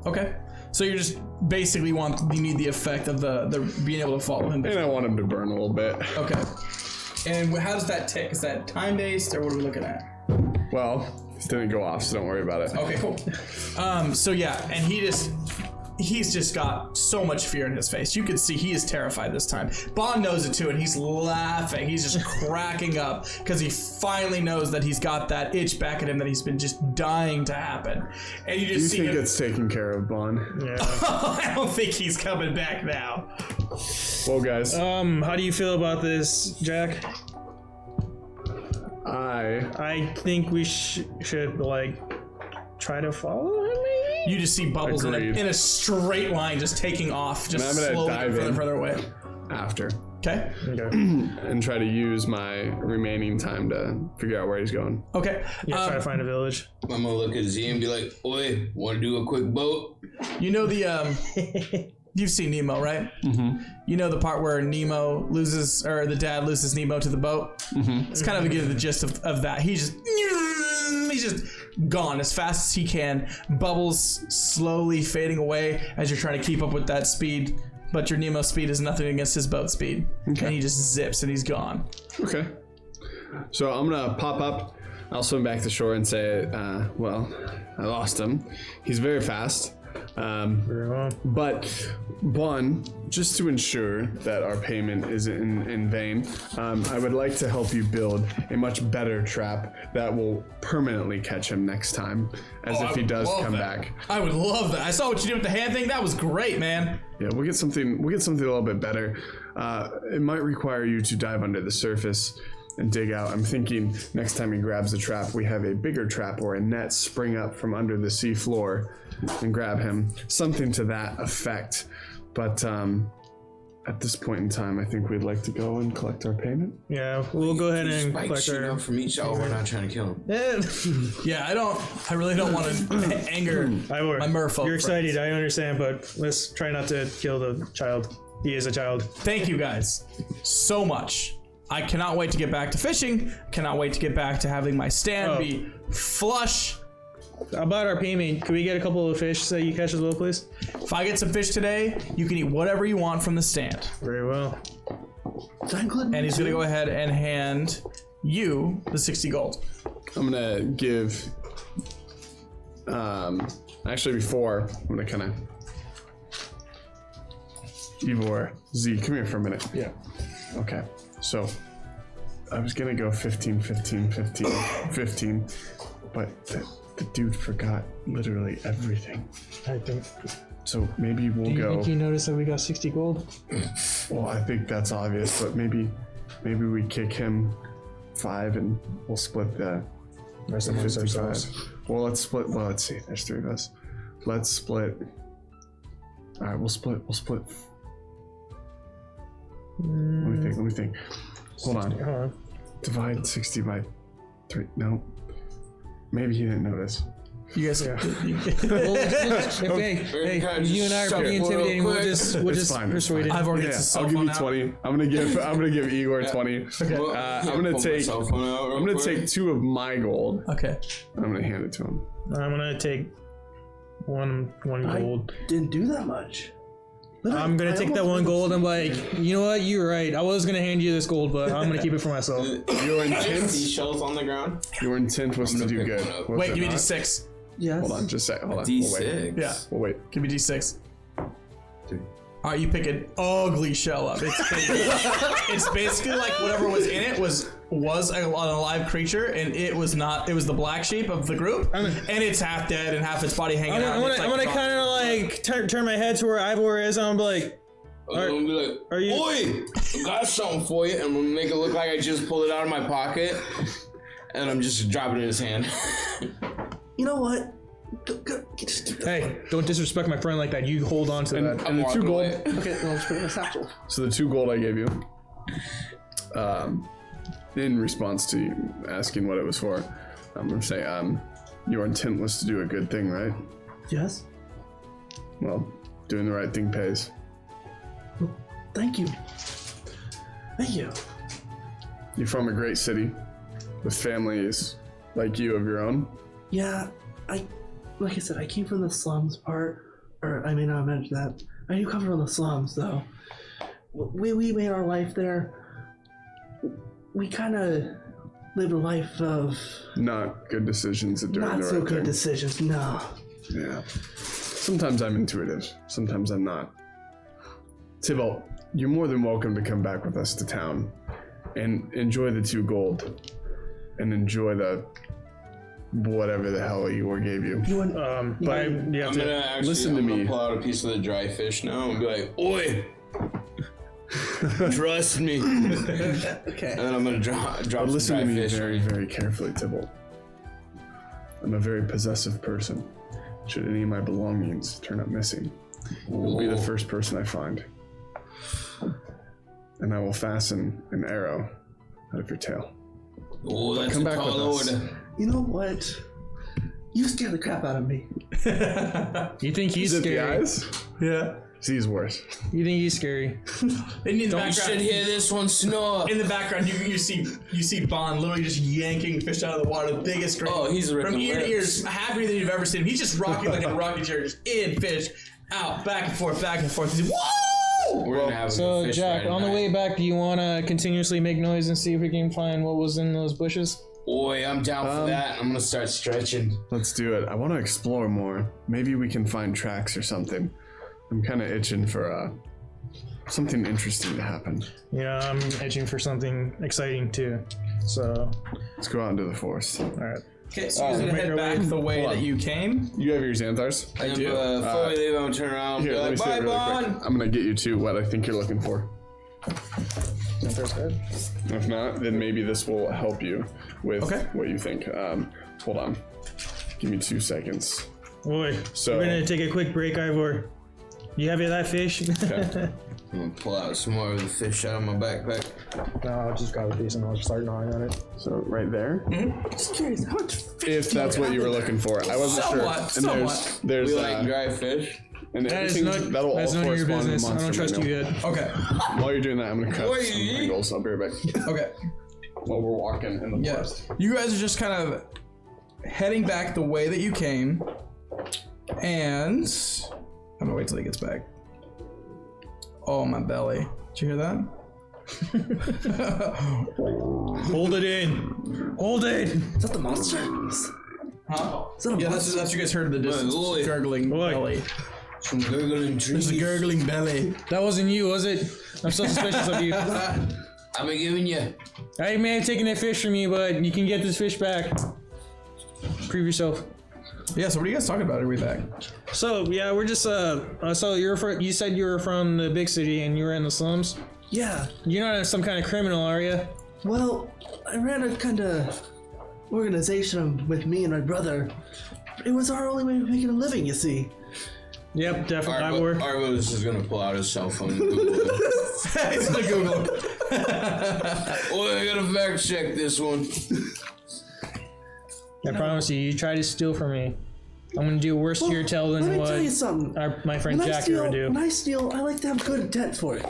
Okay. So you just basically you need the effect of the being able to follow him. And I want him to burn a little bit. Okay. And how does that tick? Is that time-based, or what are we looking at? Well, it didn't go off, so don't worry about it. Okay, cool. So yeah, and he's just got so much fear in his face. You can see he is terrified this time. Bond knows it too, and he's laughing. He's just cracking up because he finally knows that he's got that itch back at him that he's been just dying to happen. And you just think it's taken care of, Bond? Yeah. I don't think he's coming back now. Well, guys. How do you feel about this, Jack? I think we should like try to follow him. You just see Bubbles in a straight line, just taking off, just slowly further away. After. Okay. And try to use my remaining time to figure out where he's going. Okay. Yeah, try to find a village. I'm gonna look at Z and be like, "Oi, want to do a quick boat?" You know the you've seen Nemo, right? Mm-hmm. You know the part where Nemo loses, or the dad loses Nemo to the boat? Mm-hmm. It's kind of the gist of that. He's just gone as fast as he can. Bubbles slowly fading away as you're trying to keep up with that speed, but your Nemo speed is nothing against his boat speed. Okay. And he just zips and he's gone. Okay. So I'm gonna pop up. I'll swim back to shore and say, well, I lost him. He's very fast. But one, just to ensure that our payment isn't in vain, I would like to help you build a much better trap that will permanently catch him next time, as if he does come back. I would love that. I saw what you did with the hand thing. That was great, man. Yeah, we'll get something a little bit better. It might require you to dive under the surface and dig out. I'm thinking next time he grabs the trap, we have a bigger trap or a net spring up from under the sea floor and grab him. Something to that effect. But at this point in time, I think we'd like to go and collect our payment. Yeah, we'll go ahead and collect our... from each other. We're not trying to kill him. Yeah, I really don't want to anger my merfolk. You're excited, I understand, but let's try not to kill the child. He is a child. Thank you guys so much. I cannot wait to get back to fishing. Cannot wait to get back to having my stand be flush. About our payment, can we get a couple of fish that you catch as well, please? If I get some fish today, you can eat whatever you want from the stand. Very well. And he's going to go ahead and hand you the 60 gold. I'm going to give... actually, before, I'm going to kind of... Ivor, Z, come here for a minute. Yeah. Okay. So, I was gonna go 15, 15, 15, 15, but the dude forgot literally everything. I think. So maybe we'll go. Do you think you noticed that we got 60 gold? Well, I think that's obvious, but maybe we kick him 5 and we'll split the rest of ourselves. Well, let's split. Well, let's see. There's 3 of us. Let's split. All right, we'll split. Let me think. Hold on. Divide 60 by 3. No. Maybe he didn't notice. You guys. Hey, you and I are pretty intimidating. We'll just persuade him. I've already got I'll give you 20. I'm gonna give Igor 20. Okay. I'm gonna take 2 of my gold. Okay. I'm gonna hand it to him. I'm gonna take one gold. I didn't do that much. I'm gonna take that 1 gold. I'm like, you know what? You're right. I was gonna hand you this gold, but I'm gonna keep it for myself. Your intent. Seashells on the ground. Your intent was to do good. Was Wait, it give me not? D6. Yes. Hold on, just a sec. Hold on. D6. We'll wait. Yeah. We'll wait. Give me D6. All right, you pick an ugly shell up. It's basically like whatever was in it was an alive creature, and it was not. It was the black sheep of the group, and it's half dead and half its body hanging out. I'm gonna kind of like turn my head to where Ivor is, and I'm like, I'm gonna be like, are you? Oi, I got something for you, and I'm gonna make it look like I just pulled it out of my pocket, and I'm just dropping it in his hand. You know what? Just keep that. Hey, don't disrespect my friend like that. You hold on to that. And the 2 gold. Okay, I'll just put it in a satchel. So the 2 gold I gave you, in response to you asking what it was for, I'm gonna say, your intent was to do a good thing, right? Yes. Well, doing the right thing pays. Thank you. Thank you. You're from a great city, with families like you of your own. Yeah, like I said, I came from the slums part, or I may not have mentioned that. I do come from the slums, though. We made our life there. We kind of lived a life of Not good decisions at doing not the so right good thing. decisions. No. Yeah. Sometimes I'm intuitive. Sometimes I'm not. Tybalt, you're more than welcome to come back with us to town and enjoy the 2 gold and enjoy the whatever the hell Igor gave you. You wouldn't. But I'm gonna actually Listen to I'm gonna me. pull out a piece of the dry fish now and be like, oi, trust me. And Okay. then I'm gonna drop some Listen dry to me fish. very, very carefully, Tybalt. I'm a very possessive person. Should any of my belongings turn up missing, you'll be the first person I find. And I will fasten an arrow out of your tail. Oh, that's Come a back with tall us. order. You know what? You scare the crap out of me. you think he's Is it the scary? eyes? Yeah. He's worse. You think he's scary? In the You background, should hear this one snore. in the background, you see Bond literally just yanking fish out of the water, the biggest grin. Oh, he's ripping from ear to lips. ears, happier than you've ever seen him. He's just rocking like a rocking chair, just in fish, out, back and forth, back and forth. He's whoa! We're gonna have a So, fish Jack, fry on the tonight. way back, do you want to continuously make noise and see if we can find what was in those bushes? Oi, I'm down for that. I'm gonna start stretching. Let's do it. I want to explore more. Maybe we can find tracks or something. I'm kind of itching for something interesting to happen. Yeah, I'm itching for something exciting too. So, Let's go out into the forest. all right. Okay, so you're gonna make head our back way- the way that you came. You have your Xanthars? I do. Before we leave, I'm gonna turn around and Here, be let me like, see bye, it really Bond. quick. I'm gonna get you to what I think you're looking for. First good. If not, then maybe this will help you with Okay. what you think. Hold on. Give me 2 seconds. Boy, So- we're gonna take a quick break, Ivor. You have that fish? Okay. I'm gonna pull out some more of the fish out of my backpack. No, I'll just grab a piece and I'll start gnawing on it. So right there, Just curious, how much fish if do you that's what have you were in there? looking for. I wasn't Somewhat, sure. And somewhat. there's We like dry fish. and That is everything not, that'll that's all none of your correspond to the business. I don't monster trust you manual. yet. Okay. While you're doing that, I'm gonna cut Oi. some angles. I'll be right back. Okay. While we're walking in the Yeah. forest. You guys are just kind of heading back the way that you came, and I'm gonna wait till he gets back. Oh, my belly! Did you hear that? Hold it in. Hold it. Is that the monster? Huh? Is that a Yeah, monster? that's what you guys heard in the distance. Oi. Gurgling Oi. belly. Some gurgling trees. There's a gurgling belly. That wasn't you, was it? I'm so suspicious of you. I've been giving you. I may have taken that fish from you, but you can get this fish back. Prove yourself. Yeah. So what are you guys talking about? Are we back? So yeah, we're just so you said you were from the big city and you were in the slums. Yeah. You're not some kind of criminal, are you? Well, I ran a kind of organization with me and my brother. It was our only way of making a living, you see. Yep, definitely. I were. Arvo's just gonna pull out his cell phone and Google it. It's the Google. Oi, I gotta fact check this one. I promise you. You try to steal from me. I'm gonna do worse to your tail let than me tell you something. my friend When I Jack steal, would do. when I steal, I like to have good intent for it.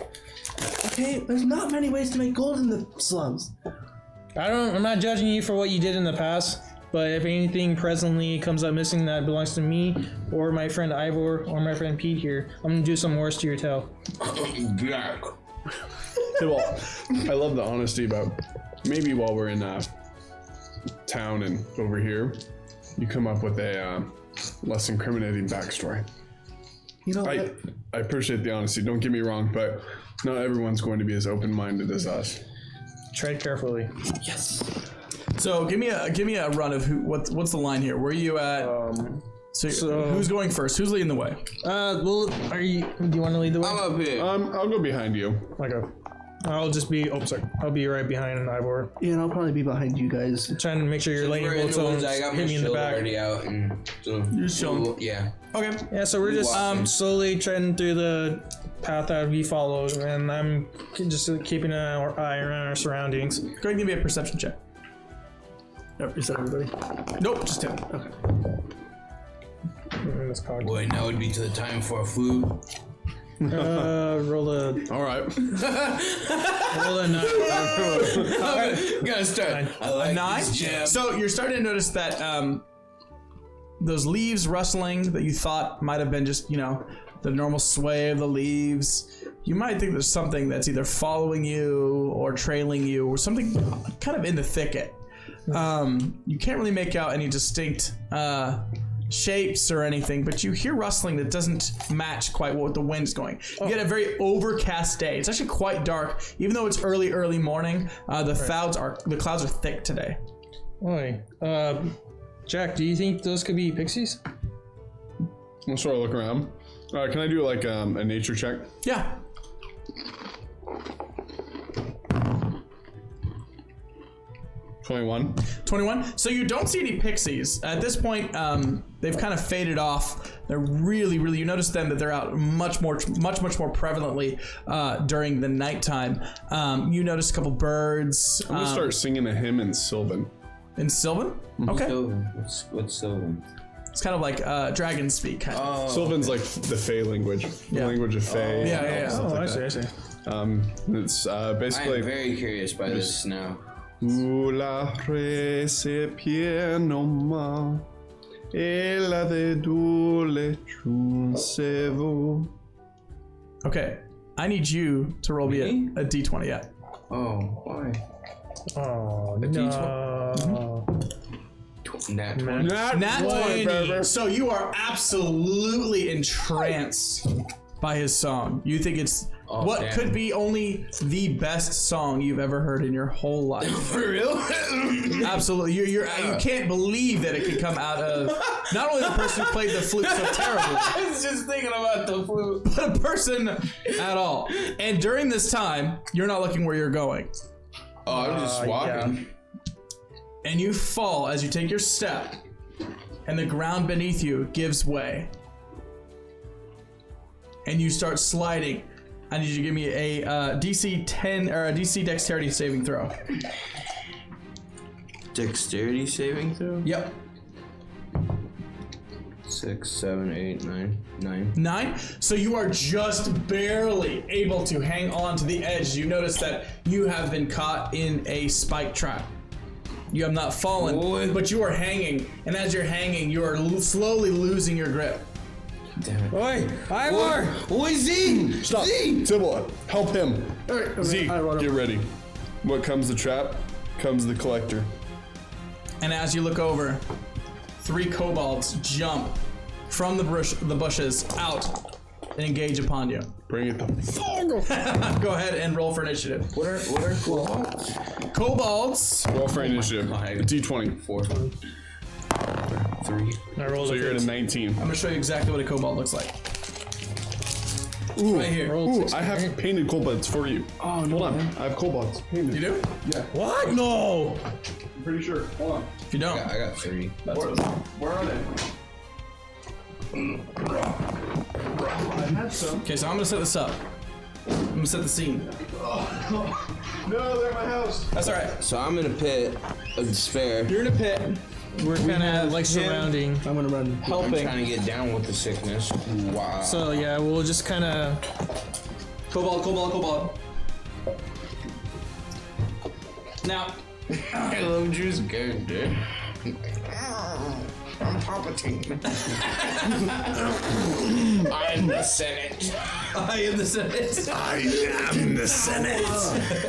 Okay, there's not many ways to make gold in the slums. I'm not judging you for what you did in the past, but if anything presently comes up missing that belongs to me or my friend Ivor or my friend Pete here, I'm gonna do some worse to your tail. Jack. Well, I love the honesty about maybe while we're in town and over here, you come up with a less incriminating backstory. You know, I appreciate the honesty. Don't get me wrong, but not everyone's going to be as open-minded as us. Tread carefully. yes. So give me a run of what's the line here? Where are you at? So who's going first? Who's leading the way? Well, do you want to lead the way? I'm up here. I'll go behind you. Okay. I'll just be. Oh, sorry. I'll be right behind Ivor. Yeah, and I'll probably be behind you guys. Trying to make sure your lightning bolts don't I got my hit me in the shield back. already out. And so, You're chilling. Yeah. Okay. Yeah, so we're just slowly treading through the path that we followed, and I'm just keeping an eye around our surroundings. Go ahead and give me a perception check. Is that everybody? Nope, just him. Okay. That's cocked. Boy, now would be to the time for a food. Roll a All right. 9. Gotta start. I like 9. this jam. So you're starting to notice that those leaves rustling that you thought might have been just, the normal sway of the leaves. You might think there's something that's either following you or trailing you or something kind of in the thicket. You can't really make out any distinct shapes or anything, but you hear rustling that doesn't match quite what the wind's going. You get a very overcast day. It's actually quite dark, even though it's early morning. The clouds are thick today. Oi. Jack, do you think those could be pixies? We'll sort of look around. Can I do like a nature check? Yeah. $21. 21. So you don't see any pixies at this point. They've kind of faded off. They're really, you notice then that they're out much more prevalently during the nighttime. You notice a couple birds. I'm gonna start singing a hymn in Sylvan. In Sylvan? Okay. Sylvan. What's Sylvan? It's kind of like dragon speak. Kind of. Sylvan's like the Fey language, the language of Fey. Yeah. Oh, I see. It's I basically. am very curious by this now. La recipienoma e la de dule chunsevo. Okay. I need you to roll me a d20. Yeah. Oh, why? Oh, A no. Nat 20. Nat 20. So you are absolutely entranced by his song. You think it's could be only the best song you've ever heard in your whole life. For real? Absolutely. You can't believe that it could come out of not only the person who played the flute so terribly, I was just thinking about the flute. but a person at all. And during this time, you're not looking where you're going. Oh, I'm just walking. Yeah. And you fall as you take your step, and the ground beneath you gives way. And you start sliding. I need you to give me a DC 10 or a DC Dexterity saving throw. Dexterity saving throw? Yep. 6, 7, 8, 9. 9. So you are just barely able to hang on to the edge. You notice that you have been caught in a spike trap. You have not fallen, but you are hanging. And as you're hanging, you are slowly losing your grip. Damn it. Oi, Ivor! Oi, Z! Stop. Z! Tibble, help him. Z, I run get ready. What comes the trap, comes the collector. And as you look over, 3 kobolds jump from the bushes out and engage upon you. Bring it the Go ahead and roll for initiative. What are kobolds? Kobolds. roll for initiative. D20. 4, 3. I rolled So a you're at a 19. I'm gonna show you exactly what a kobold looks like. Ooh, Right here. Ooh, I have painted kobolds for you. Oh, no. Hold on, I have kobolds painted. You do? What? No! I'm pretty sure. Hold on. If you don't, I got 3. that's what Where are they? I had some. Okay, so I'm gonna set this up. I'm gonna set the scene. No, they're at my house. That's all right. So I'm in a pit of despair. You're in a pit. We're kind of like him. surrounding. I'm gonna run. I'm Helping. trying to get down with the sickness. Wow. So yeah, we'll just kind of. Cobalt. Now, I love Drew's character. I'm Palpatine. I'm the Senate. I am the Senate. I am the Senate.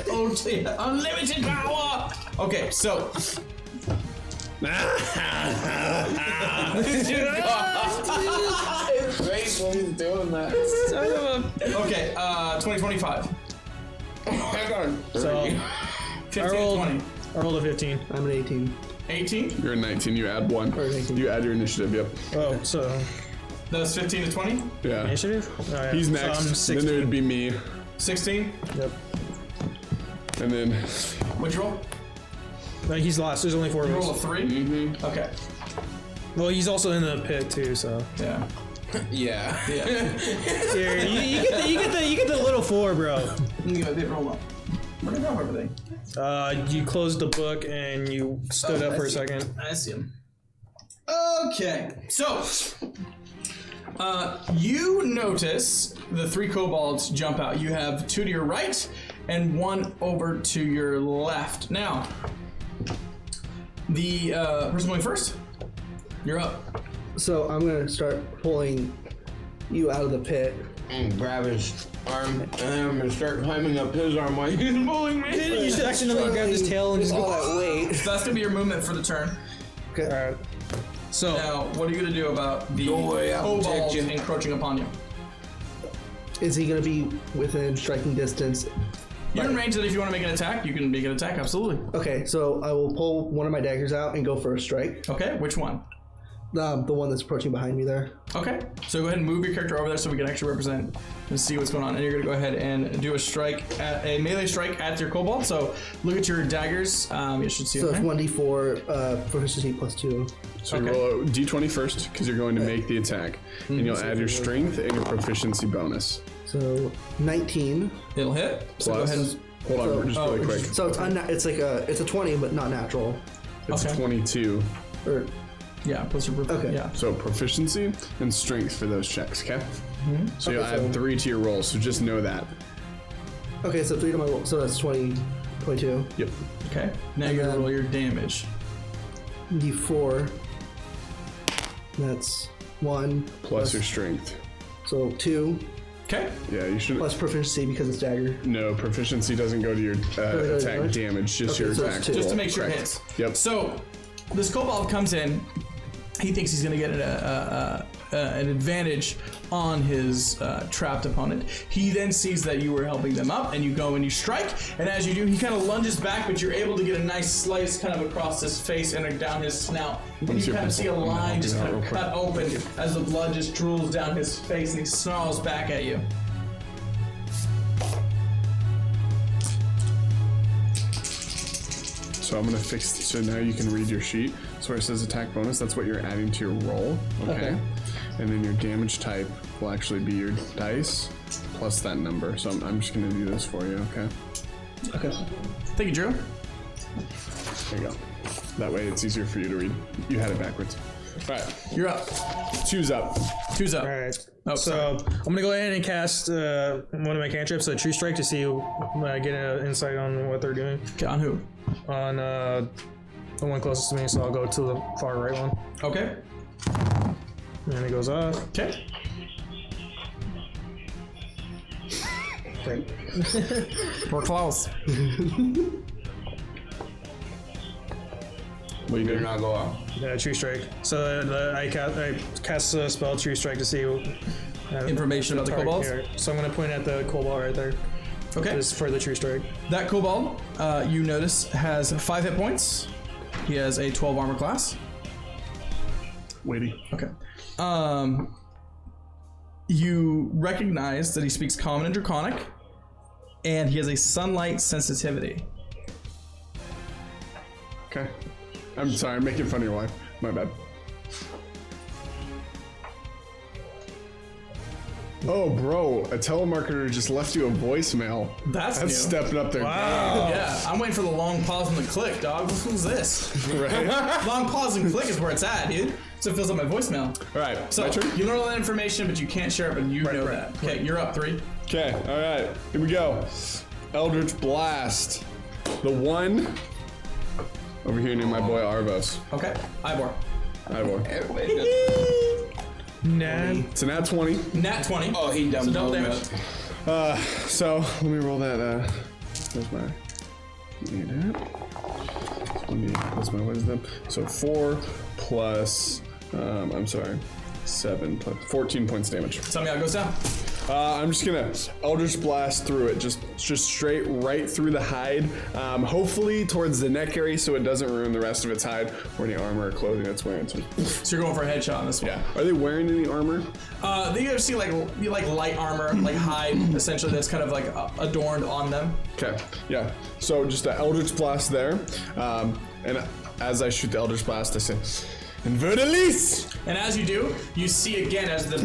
Oh, dear. Unlimited power. Okay, so. It's great when he's doing that. Okay, 2025. Hang on. So 15 I rolled, 20. I rolled a 15. I'm an 18. 18? You're a 19. You add 1. Or 19. You add your initiative. Yep. Oh, so That was 15 to 20? Yeah. initiative. All right, He's so next. I'm Then 16. there would be me, 16? Yep. and then What'd you roll? No, he's last. There's only 4 of You roll a us. 3? Mm-hmm. Okay. Well, he's also in the pit too. So Yeah. Yeah. Yeah. here, you get the little 4, bro. You got it. Roll up. Where did I go everything? You closed the book and you stood up for a second. I see him. Okay, so you notice the 3 kobolds jump out. You have 2 to your right and 1 over to your left. Now, the person going first, you're up. So I'm gonna start pulling you out of the pit. And grab his arm, and then I'm gonna start climbing up his arm while he's pulling me. You should accidentally grab his tail and just all go. that weight. So that's gonna be your movement for the turn. Okay. Alright. So Now, what are you gonna do about the Don't worry, I'll protect kobolds you. encroaching upon you? Is he gonna be within striking distance? You're in range that if you want to make an attack, you can make an attack, absolutely. Okay, so I will pull one of my daggers out and go for a strike. Okay, which one? The one that's approaching behind me there. Okay, so go ahead and move your character over there so we can actually represent and see what's going on. And you're gonna go ahead and do a strike, a melee strike at your kobold. So look at your daggers. You should see So it it's there. 1d4 proficiency plus 2. so Okay. you roll a d20 first because you're going to make the attack, and you'll add your strength and your proficiency bonus. So 19. It'll hit. So go Plus, ahead and hold on, just really quick. So it's it's a 20, but not natural. It's Okay. 22. Or yeah, plus your Okay. yeah. So proficiency and strength for those checks, okay? So you'll Okay, add so- 3 to your roll, so just know that. okay, so 3 to my roll. So that's 20, 22. Yep. Okay. Now you're gonna roll your damage. D4. That's 1 Plus your strength. So 2 Okay. Yeah, you should. plus proficiency because it's dagger. No, proficiency doesn't go to your to attack damage? damage, just Okay, your so it's attack. two. Just to roll. make sure it Correct. hits. Yep. So this kobold comes in. He thinks he's gonna get an advantage on his trapped opponent. He then sees that you were helping them up, and you go and you strike. And as you do, he kind of lunges back, but you're able to get a nice slice kind of across his face and down his snout. And you kind of see a line just kind of cut open as the blood just drools down his face, and he snarls back at you. So I'm gonna fix. So now you can read your sheet. So where it says attack bonus, that's what you're adding to your roll. Okay. And then your damage type will actually be your dice plus that number. So I'm just gonna do this for you. Okay. Okay. Thank you, Drew. There you go. That way it's easier for you to read. You had it backwards. All right. You're up. Two's up. Two's up. Alright. Oh, So I'm gonna go ahead and cast one of my cantrips, a True Strike, to see get an insight on what they're doing. Okay, on who? On the one closest to me, so I'll go to the far right one, Okay. and it goes off. Okay. Okay. We're close. What you Better doing? not go out. True Strike. So I cast a spell True Strike to see Information about the target kobolds? here. So I'm gonna point at the kobold right there. Okay. Just for the True Strike. That kobold, you notice, has 5 hit points. He has a 12 armor class. Weighty. Okay. You recognize that he speaks Common and Draconic, and he has a sunlight sensitivity. Okay. I'm sorry, I'm making fun of your wife. My bad. Oh, bro, a telemarketer just left you a voicemail. That's new. stepping up their Wow. Yeah, I'm waiting for the long pause and the click, dog. Who's this? game. Right? Long pause and click is where it's at, dude. So it fills up my voicemail. All right, So my turn? you learn all that information, but you can't share it, but you know that. Okay, you're up 3. Okay, all right, here we go. Eldritch Blast. The 1 over here near my boy Arvos. Okay, Ivor. Ivor. Everybody does. Nah. It's a nat 20. Nat 20. Oh, he dumped So double all damage. that. So let me roll that. There's my. That's my wisdom. So 4 plus. I'm sorry. 7 plus 14 points damage. Tell me how it goes down. I'm just gonna Eldritch Blast through it, just straight right through the hide. Hopefully towards the neck area, so it doesn't ruin the rest of its hide or any armor or clothing it's wearing. So, So you're going for a headshot on this one. yeah. Are they wearing any armor? They you see like light armor, like hide, essentially that's kind of like adorned on them. Okay. Yeah. So just an Eldritch Blast there, and as I shoot the Eldritch Blast, I say, "Invertilis!" And as you do, you see again as the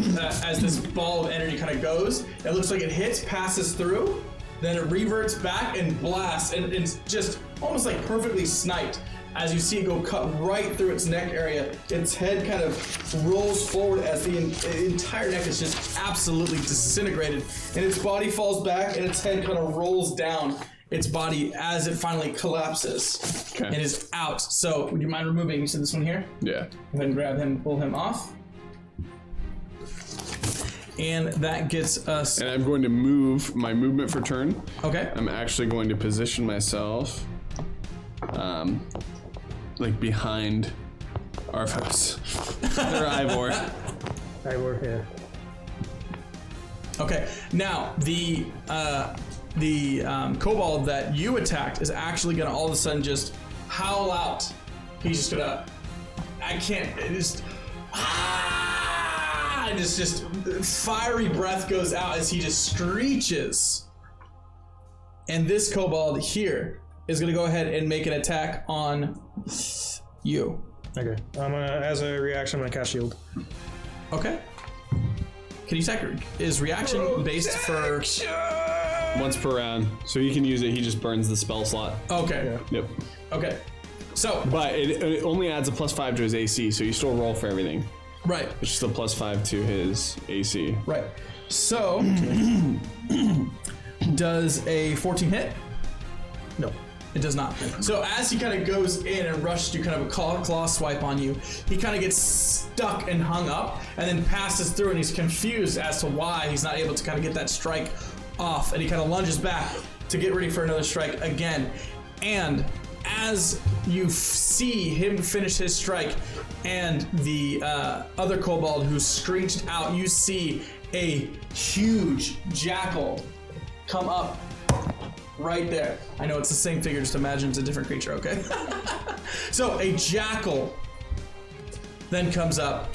as this ball of energy kind of goes, it looks like it hits, passes through, then it reverts back and blasts, and it's just almost like perfectly sniped. As you see it go cut right through its neck area, its head kind of rolls forward as the entire neck is just absolutely disintegrated, and its body falls back, and its head kind of rolls down its body as it finally collapses and is out. So, would you mind removing? You said this one here. Yeah. Go ahead and grab him, pull him off. And that gets us. And I'm going to move my movement for turn. Okay. I'm actually going to position myself, like behind Arvos or Ivor. Ivor, yeah. Okay. Now the kobold that you attacked is actually gonna all of a sudden just howl out. He's just gonna. I can't. It just. And it's just fiery breath goes out as he just screeches. And this kobold here is gonna go ahead and make an attack on you. Okay. I'm gonna, as a reaction, I'm gonna cast shield. Okay. Can you attack? Is reaction based for? Once per round, so he can use it. He just burns the spell slot. Okay. Yep. Okay. So But it only adds a +5 to his AC, so you still roll for everything. right. It's just a +5 to his AC. Right. So does a 14 hit? No. It does not. So as he kind of goes in and rushes you, kind of a claw swipe on you, he kind of gets stuck and hung up, and then passes through, and he's confused as to why he's not able to kind of get that strike off, and he kind of lunges back to get ready for another strike again. And as you see him finish his strike, and the other kobold who screeched out, you see a huge jackal come up right there. I know it's the same figure, just imagine it's a different creature, okay? So a jackal then comes up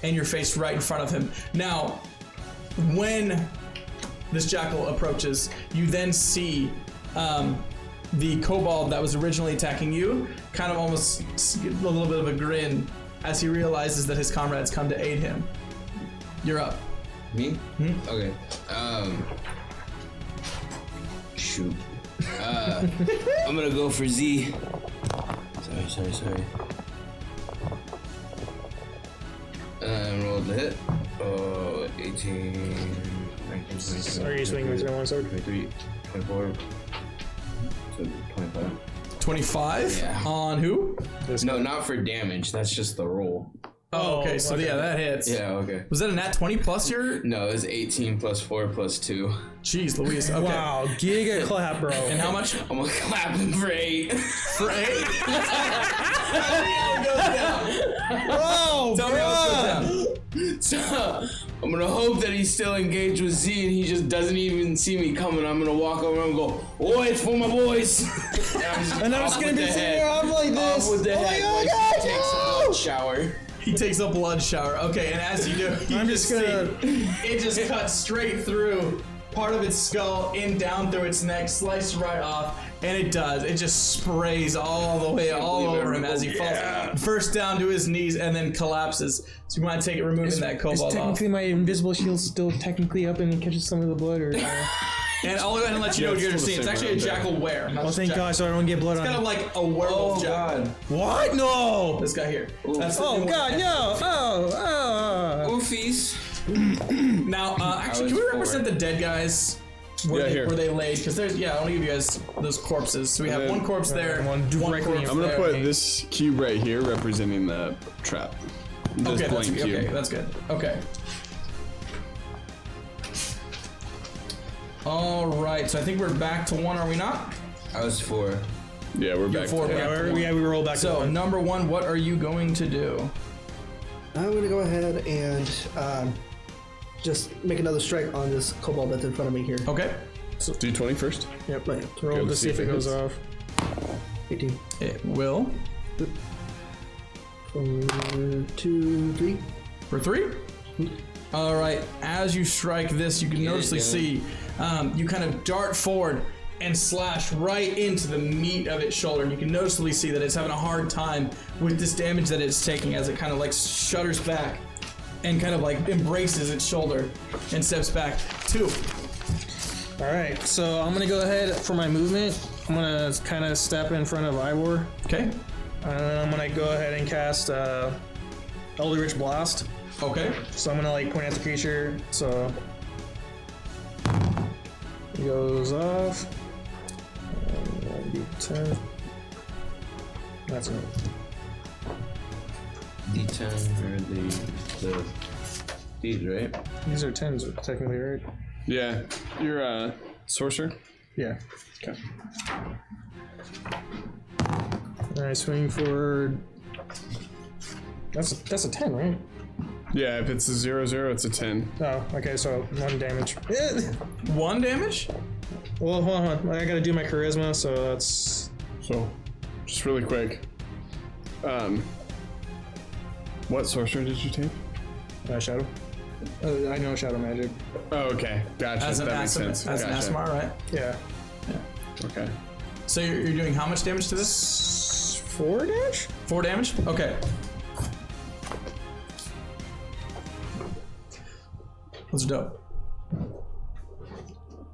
and you're faced right in front of him. Now, when this jackal approaches, you then see the kobold that was originally attacking you kind of almost get a little bit of a grin as he realizes that his comrades come to aid him. You're up. Me? Okay. Shoot. I'm gonna go for Z. Sorry. Rolled the hit. 18, 19, 20. Are you swinging with your one sword? 23, 24. So 25. 25? Yeah. On who? No, not for damage. That's just the roll. Oh, okay. So yeah, that hits. Yeah, okay. Was that a nat 20 plus your? No, it was 18 plus 4 plus 2. Jeez, Louise. Okay. Wow, giga clap, bro. And how much? I'm gonna clap him for 8. For 8? Bro, Tell me how it goes down. So I'm gonna hope that he's still engaged with Z and he just doesn't even see me coming. I'm gonna walk over and go, "Oh, it's for my boys." And I'm just gonna be sitting there up like this. Off with the head. Oh my Like, God, he takes a blood shower. He takes a blood shower. Okay, and as you do, I'm just gonna- it just cuts straight through part of its skull in down through its neck, slice right off, and it does. It just sprays all the way all over him as he falls first down to his knees and then collapses. So you want to take it, removing that cobalt off. Technically, my invisible shield's still technically up and it catches some of the blood, or. And I'll go ahead and let you know what you're gonna see. It's actually a jackal were. Oh, thank God, so I don't get blood on it. It's kind of like a werewolf jackal. What? No! This guy here. That's the Oh new God, one. no! Oh! Oofies. Now, actually, can we represent the dead guys where they laid? Because there's, I want to give you guys those corpses. So we have one corpse there, one directly. I'm gonna put this cube right here representing the trap. This blank cube. Okay, that's good. Okay. All right, so I think we're back to 1, are we not? I was 4. Yeah, we're back. Four, We roll back. So number 1, what are you going to do? I'm gonna go ahead and just make another strike on this cobalt that's in front of me here. Okay. D20 first. Yep. Right. Roll to see if it goes off. 18. It will. 2, 3. For 3? All right, as you strike this, you can noticeably see you kind of dart forward and slash right into the meat of its shoulder. And you can noticeably see that it's having a hard time with this damage that it's taking as it kind of like shudders back and kind of like embraces its shoulder and steps back. 2. All right, so I'm gonna go ahead for my movement. I'm gonna kind of step in front of Ivor. Okay. And I'm gonna go ahead and cast Eldritch Blast. Okay. So I'm gonna like point at the creature. So it goes off. And D10. That's it. D10 for the these, right? These are 10s technically, right? Yeah, you're a sorcerer. Yeah. Okay. All right, swing for. That's a 10, right? Yeah, if it's a 0/0, it's a 10. Oh, okay, so 1 damage. 1 damage? Well, hold on. I gotta do my charisma, so that's. So, just really quick. What sorcerer did you take? Shadow. I know Shadow Magic. Oh, okay. Gotcha. As an that makes sense. As an Gotcha. Asmar, right? Yeah. Okay. So you're doing how much damage to this? 4 damage? 4 damage? Okay. Those are dope.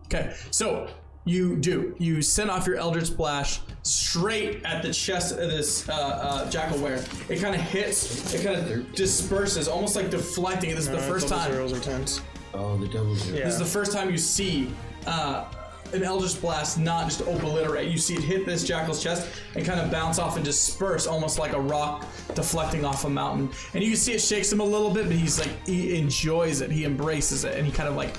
Okay, so you send off your Eldritch Splash straight at the chest of this jackal were. It kind of hits, it kind of disperses, almost like deflecting. This is the first time. Zeros or 10s. Oh, the double 0. Yeah. This is the first time you see an Eldritch Blast not just obliterate. You see it hit this jackal's chest and kind of bounce off and disperse, almost like a rock deflecting off a mountain. And you can see it shakes him a little bit, but he enjoys it. He embraces it, and he kind of like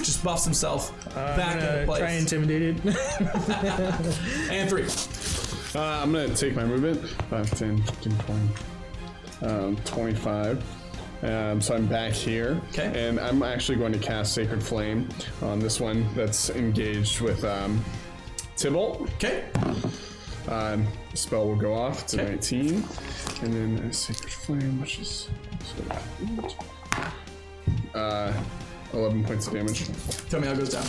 just buffs himself back into place. Try and intimidate it. And 3. I'm gonna take my movement. 5, 10, 15, 20, 25. So I'm back here. Okay. And I'm actually going to cast Sacred Flame on this one that's engaged with Tybalt. Okay. Spell will go off. It's a 19. And then a Sacred Flame, which is 11 points of damage. Tell me how it goes down.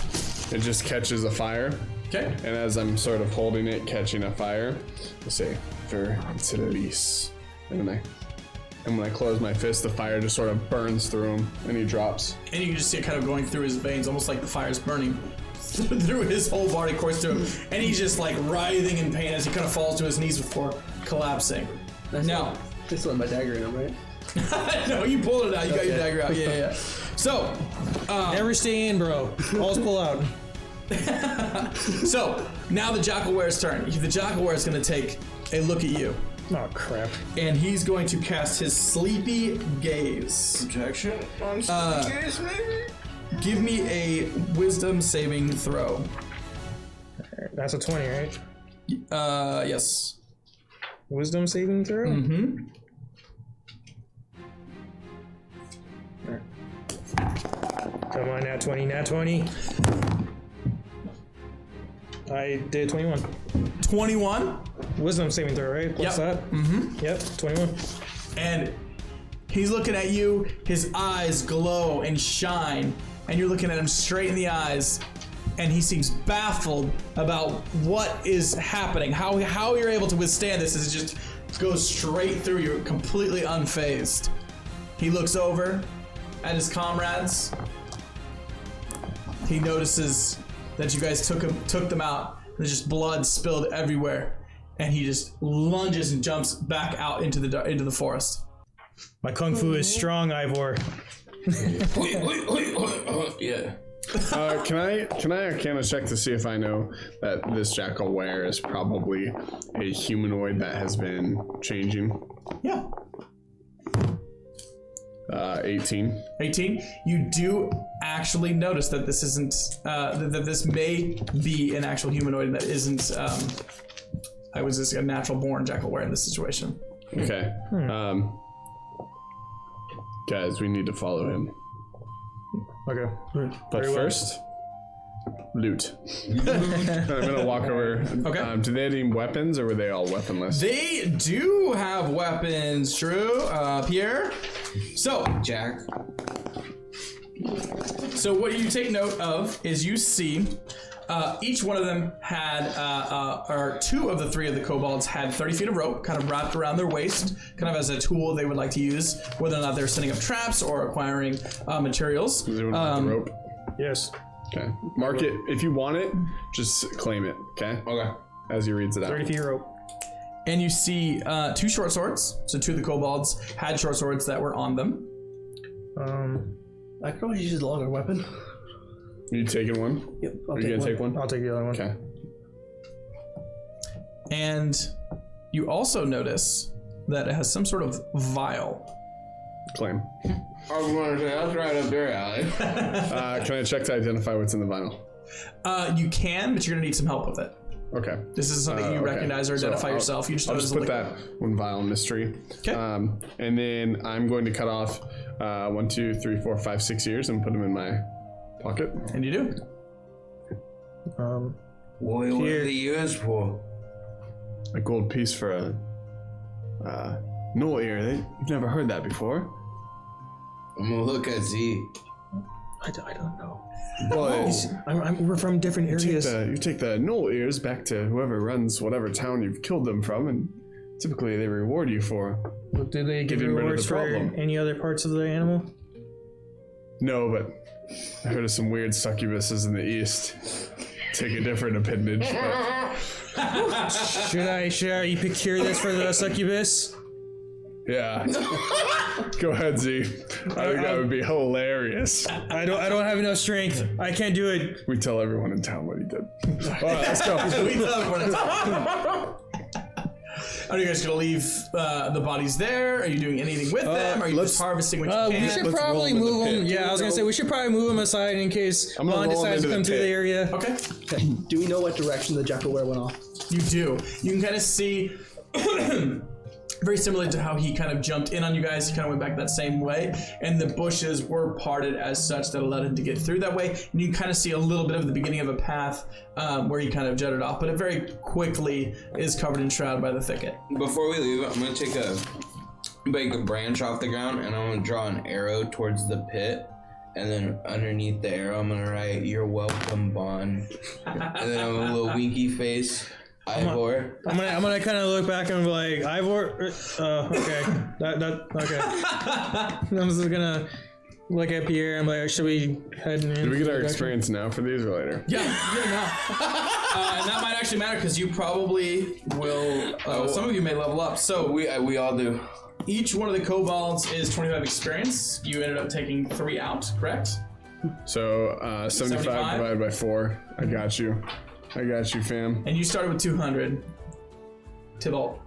It just catches a fire. Okay. And as I'm sort of holding it, catching a fire, I say, "For release." And when I close my fist, the fire just sort of burns through him, and he drops. And you can just see it kind of going through his veins, almost like the fire's burning through his whole body, course through him. And he's just like writhing in pain as he kind of falls to his knees before collapsing. Now, I still have my dagger in him, right? no, you pulled it out. You got your dagger out. Yeah. So, Never stay in, bro. Always pull out. so now the jackal were's turn. The jackal were is going to take a look at you. Oh, crap. And he's going to cast his Sleepy Gaze. Protection on gaze, maybe? Give me a Wisdom saving throw. That's a 20, right? Yes. Wisdom saving throw? Mm-hmm. Come on, nat 20, nat 20. I did 21. 21? Wisdom saving throw, right? What's Yep. that? Mm-hmm. Yep, 21. And he's looking at you, his eyes glow and shine, and you're looking at him straight in the eyes, and he seems baffled about what is happening. How you're able to withstand this is just goes straight through you, completely unfazed. He looks over at his comrades. He notices that you guys took them out. There's just blood spilled everywhere, and he just lunges and jumps back out into the forest. My kung fu is strong, Ivor. Yeah. Can I arcana check to see if I know that this jackal were is probably a humanoid that has been changing? Yeah. 18. 18. You do actually notice that this isn't that this may be an actual humanoid that isn't. I was just a natural born jackal were in this situation. Okay. Guys, we need to follow him. Okay. But first, loot. I'm gonna walk over. Okay. Do they have any weapons, or were they all weaponless? They do have weapons, Drew, Pierre. So, Jack. So what you take note of is you see each one of them had, or two of the three of the kobolds had 30 feet of rope kind of wrapped around their waist, kind of as a tool they would like to use, whether or not they're setting up traps or acquiring materials. Does anyone want the rope? Yes. Okay. Mark it. If you want it, just claim it, okay? Okay. As he reads it out. 30 feet rope. And you see two short swords. So two of the kobolds had short swords that were on them. I could always use a longer weapon. You taking one? Yep. Are you gonna take one? I'll take the other one. Okay. And you also notice that it has some sort of vial. Claim. I was going to say, that's right up your alley. Can I check to identify what's in the vinyl? You can, but you're gonna need some help with it. Okay. This is something you okay. recognize or So identify yourself. You just I'll notice just the put liquid. that one vial mystery. Okay. And then I'm going to cut off 1, 2, 3, 4, 5, 6 ears and put them in my pocket. And you do. What are the ears for? A gold piece for a knoll ear. You've never heard that before. I'm gonna look at Z. I don't know. Well, We're from different areas. you take the knoll ears back to whoever runs whatever town you've killed them from, and typically they reward you for. Do they give getting rid of rewards the for problem. any other parts of the animal? No, but I heard of some weird succubuses in the east. Take a different appendage. But Should I procure this for the succubus? yeah. Go ahead, Z. I think that would be hilarious. I don't have enough strength. I can't do it. We tell everyone in town what he did. All right, let's go. Are you guys gonna leave the bodies there? Are you doing anything with them? Are you just harvesting what you We can? should Let's probably roll them in move the them. pit. Yeah, I was gonna say we should probably move them aside in case I'm gonna Vaughn roll 'em decides to into come the through the pit. area. Okay. Okay. Do we know what direction the jackal were went off? You do. You can kind of see, very similar to how he kind of jumped in on you guys, he kind of went back that same way, and the bushes were parted as such that allowed him to get through that way. And you can kind of see a little bit of the beginning of a path where he kind of jutted off, but it very quickly is covered in shroud by the thicket. Before we leave, I'm gonna take a branch off the ground and I'm gonna draw an arrow towards the pit. And then underneath the arrow, I'm gonna write, "You're welcome, Bon." And then I'm a little winky face. Ivor. I'm gonna kind of look back and be like, Ivor. Okay. Okay. I'm just gonna look at Pierre and be like, should we head in? Did we get our experience now for these or later? Yeah, you know. And that might actually matter because you probably will. Some of you may level up. So We all do. each one of the kobolds is 25 experience. You ended up taking 3 out, correct? So 75 divided by 4. I got you. I got you, fam. And you started with 200. Tybalt.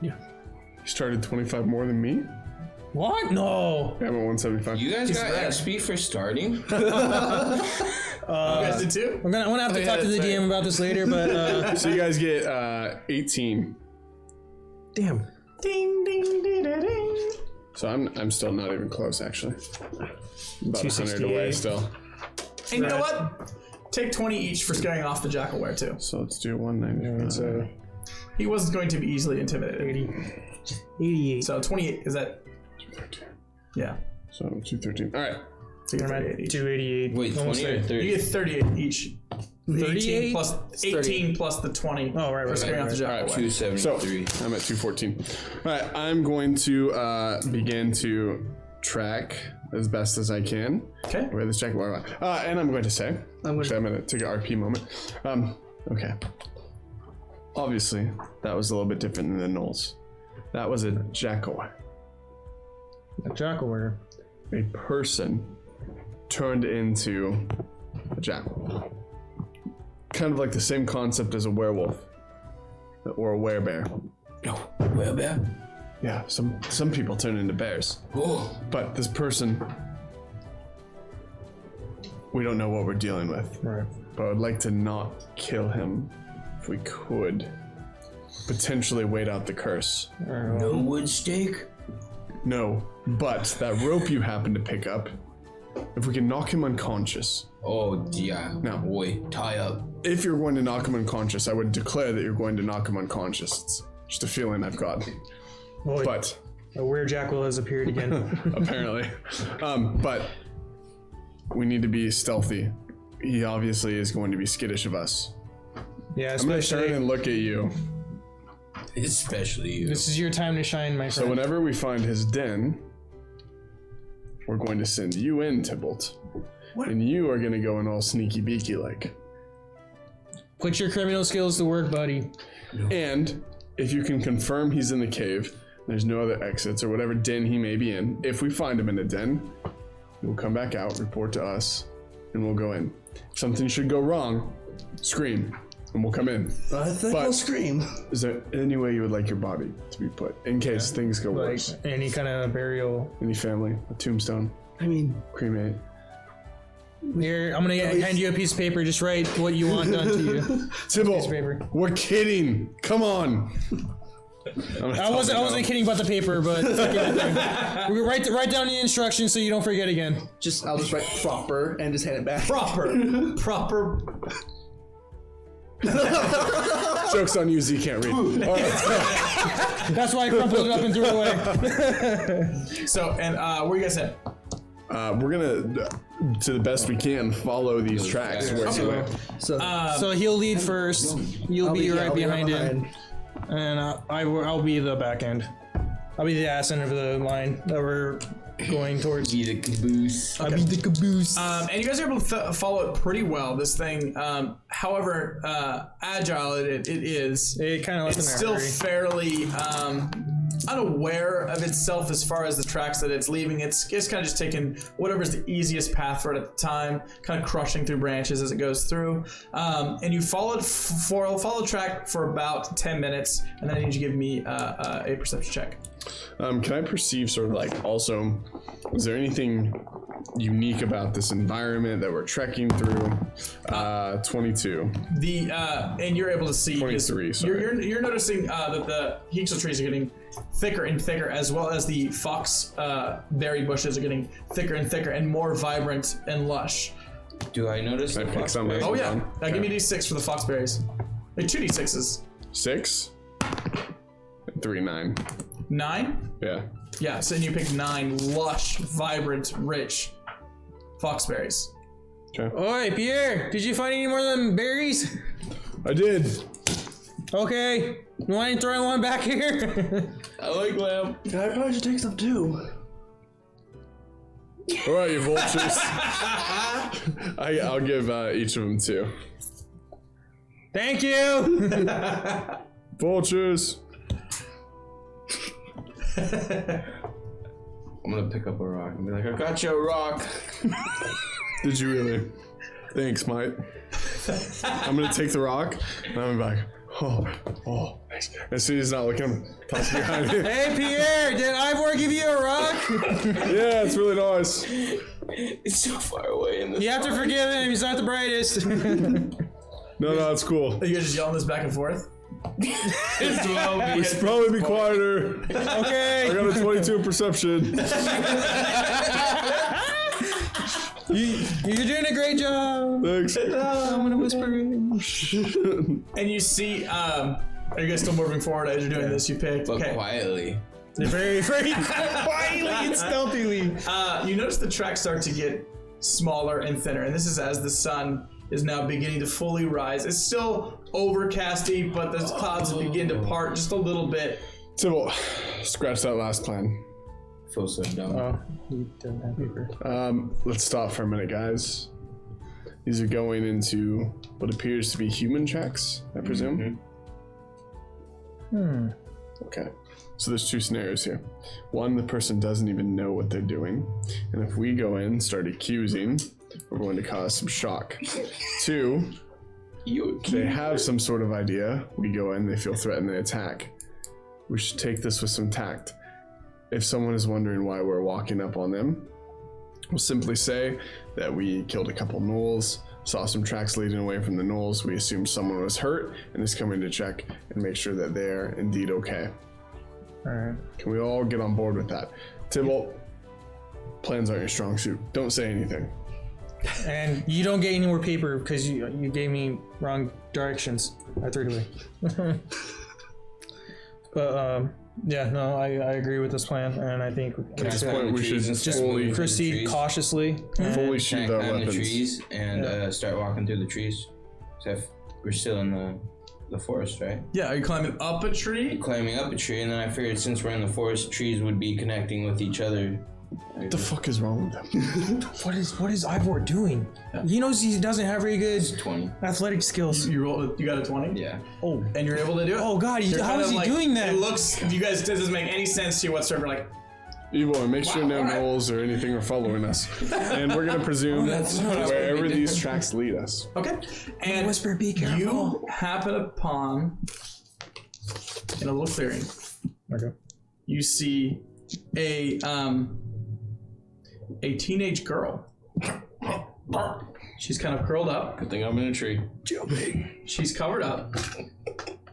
You started 25 more than me? What? No. Yeah, I'm at 175. You guys got red. XP for starting? You guys did too? I'm gonna have to talk to the that's DM about this later, but So you guys get 18. damn. Ding, ding, ding, ding, ding. So I'm still not even close, actually. About 100 away 268. still. And you know what? Take 20 each for scaring off the jackalware too. So let's do 195. He wasn't going to be easily intimidated. 88. So 28, is that? 213. Yeah. So 213. All right. So I'm at 288. Wait, Almost 20 or there. 30? You get 38 each. 38 plus 18 plus the 20. Oh, right. Scaring off the jackal. Alright, 273. So I'm at 214. All right, I'm going to begin to track as best as I can. Okay. Where this jacket? And I'm going to say, I'm going to take an RP moment. Okay. Obviously, that was a little bit different than the gnolls. That was a jackal. A jackal warrior. A person turned into a jackal. Kind of like the same concept as a werewolf or a werebear. No, well, bear. Yeah, some people turn into bears. Oh, But this person, we don't know what we're dealing with. Right. But I'd like to not kill him if we could. Potentially wait out the curse. no wood stake? No, but that rope you happen to pick up, if we can knock him unconscious. Oh, yeah. No. Boy, tie up. If you're going to knock him unconscious, I would declare that you're going to knock him unconscious. It's just a feeling I've got. Boy, But a weird jackal has appeared again. apparently. But we need to be stealthy. He obviously is going to be skittish of us. Yeah, I'm going to turn especially. and look at you. Especially you. This is your time to shine, my So friend. whenever we find his den, we're going to send you in, Tybalt. What? And you are going to go in all sneaky beaky like. Put your criminal skills to work, buddy. And if you can confirm he's in the cave, there's no other exits or whatever den he may be in. If we find him in a den, he'll come back out, report to us, and we'll go in. If something should go wrong, scream, and we'll come in. I think But- I'll scream. Is there any way you would like your body to be put in case things go Like worse? any kind of burial. Any family, a tombstone, I mean, cremate. Here, I'm gonna hand you a piece of paper. Just write what you want done to you. Tybalt, paper. we're kidding. Come on. I wasn't kidding about the paper, but we write down the instructions so you don't forget again. I'll just write proper and just hand it back. Proper. Joke's on you, Z can't read. All right, let's go. That's why I crumpled it up and threw it away. So, and where you guys at? We're gonna, to the best we can, follow these tracks. Where he went. So, So he'll lead first. You'll be right behind him, and I'll be the back end. I'll be the ass end of the line that we're going towards. Be the caboose. I'll be the caboose. And you guys are able to follow it pretty well. This thing, however agile it is, It kind of left it's in a still hurry. fairly unaware of itself as far as the tracks that it's leaving. It's kind of just taking whatever's the easiest path for it at the time, kind of crushing through branches as it goes through. And you follow the track for about 10 minutes, and then I need you to give me a perception check. Can I perceive sort of like also, is there anything unique about this environment that we're trekking through? 22. And you're able to see 23, sorry. you're noticing that the hexal trees are getting thicker and thicker, as well as the fox berry bushes are getting thicker and thicker and more vibrant and lush. Do I notice Can I the pick some? foxberry? Oh yeah, Okay. now give me d6 for the fox berries. Like 2d6s. 6. 3, 9. 9? Yeah. Yeah, so then you pick 9 lush, vibrant, rich foxberries. Okay. Oi, Pierre, did you find any more of them berries? I did. Okay, you want to throw one back here? I like lamb. I probably should take some too. All right, you vultures. I'll give each of them 2. Thank you. Vultures. I'm gonna pick up a rock and be like, I got you a rock. Did you really? Thanks, mate. I'm gonna take the rock, and I'm back. Oh, thanks. As soon as he's not looking, I'm toss it behind me. Hey, Pierre, did Ivor give you a rock? Yeah, it's really nice. It's so far away in this. You have to forgive him. He's not the brightest. No, it's cool. Are you guys just yelling this back and forth? We should probably be quieter. I Okay. got a 22 in perception. You're doing a great job. Thanks. I'm gonna whisper. And you see, are you guys still moving forward as you're doing this? You picked. But Okay. quietly. Very, very quietly and stealthily. You notice the tracks start to get smaller and thinner. And this is as the sun is now beginning to fully rise. It's still overcasty, but the clouds begin to part just a little bit. Tibble, scratch that last plan. Feel so dumb. You don't have paper. Let's stop for a minute, guys. These are going into what appears to be human tracks, I presume. Okay. So there's two scenarios here. One, the person doesn't even know what they're doing. And if we go in and start accusing, we're going to cause some shock. Two, they have some sort of idea. We go in, they feel threatened, they attack. We should take this with some tact. If someone is wondering why we're walking up on them, we'll simply say that we killed a couple gnolls, saw some tracks leading away from the gnolls. We assumed someone was hurt and is coming to check and make sure that they're indeed okay. Alright. Can we all get on board with that? Tybalt, plans aren't your strong suit. Don't say anything. And you don't get any more paper because you gave me wrong directions. I threw it away. But yeah, no, I agree with this plan, and I think At this point, we should just fully proceed cautiously. sheathe our Climb the weapons. trees and start walking through the trees. So we're still in the forest, right? Yeah, are you climbing up a tree? Climbing up a tree, and then I figured since we're in the forest, trees would be connecting with each other. What the fuck is wrong with them? What is Ivor doing? He knows he doesn't have very good 20. athletic skills. You rolled. You got a 20. Yeah. Oh, And you're able to do it. oh God! You're How kind is of he like- doing that? It looks. You guys, this doesn't make any sense to you whatsoever. Like, Evil, make sure no alright. gnolls or anything are following us. And we're gonna presume that's what wherever we these do. tracks lead us. okay. And Whisper, be careful. you happen upon in a little clearing. Okay. You see a teenage girl. She's kind of curled up. Good thing I'm in a tree. She's covered up.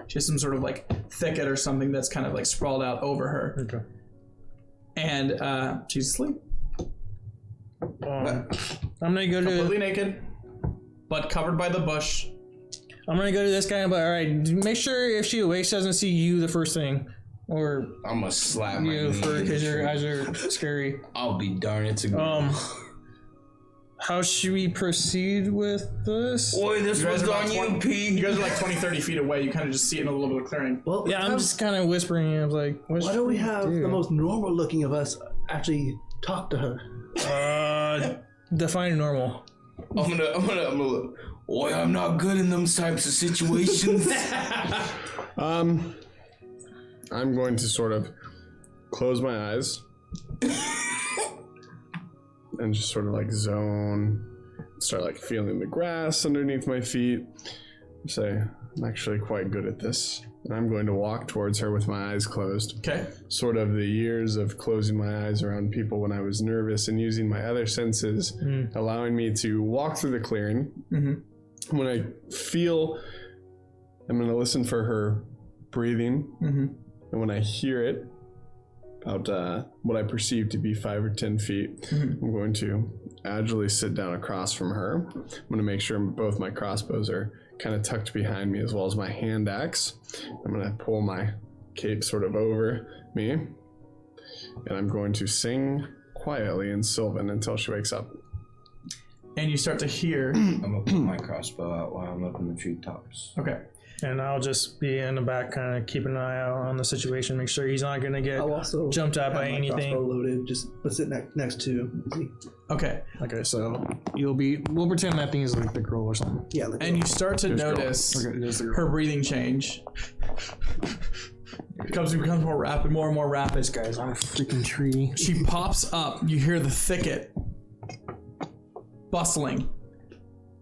She has some sort of like thicket or something that's kind of like sprawled out over her. Okay. And she's asleep. I'm gonna go Completely to. naked, but covered by the bush. I'm gonna go to this guy, but all right. Make sure if she awakes, she doesn't see you the first thing, or I'm gonna slap my you knee in because the your tree. eyes are scary. I'll be darned. It's a good How should we proceed with this? Boy, this You guys was are about on you, 20 P. You guys are like 20, 30 feet away. You kind of just see it in a little bit of clearing. Well, Yeah, I'm just kind of whispering. I was like, why don't we have the most normal looking of us actually talk to her? Define normal. I'm gonna. Boy, I'm not good in them types of situations. I'm going to sort of close my eyes and just sort of like zone, start like feeling the grass underneath my feet. Say, I'm actually quite good at this. And I'm going to walk towards her with my eyes closed. Okay. Sort of the years of closing my eyes around people when I was nervous and using my other senses, allowing me to walk through the clearing. When I feel, I'm going to listen for her breathing. And when I hear it, about what I perceive to be 5 or 10 feet, I'm going to agilely sit down across from her. I'm going to make sure both my crossbows are kind of tucked behind me, as well as my hand axe. I'm going to pull my cape sort of over me, and I'm going to sing quietly in Sylvan until she wakes up. And you start to hear. I'm gonna put my crossbow out while I'm up in the treetops. Okay. And I'll just be in the back, kind of keeping an eye out on the situation, make sure he's not gonna get I'll also jumped at have by my anything. crossbow loaded, just let's sit next to me. Okay. Okay, so we'll pretend that thing is like the girl or something. Yeah, like And you start to notice Okay, there's the girl. her breathing change. It becomes more rapid, more and more rapid. This guy's on a freaking tree. She pops up. You hear the thicket bustling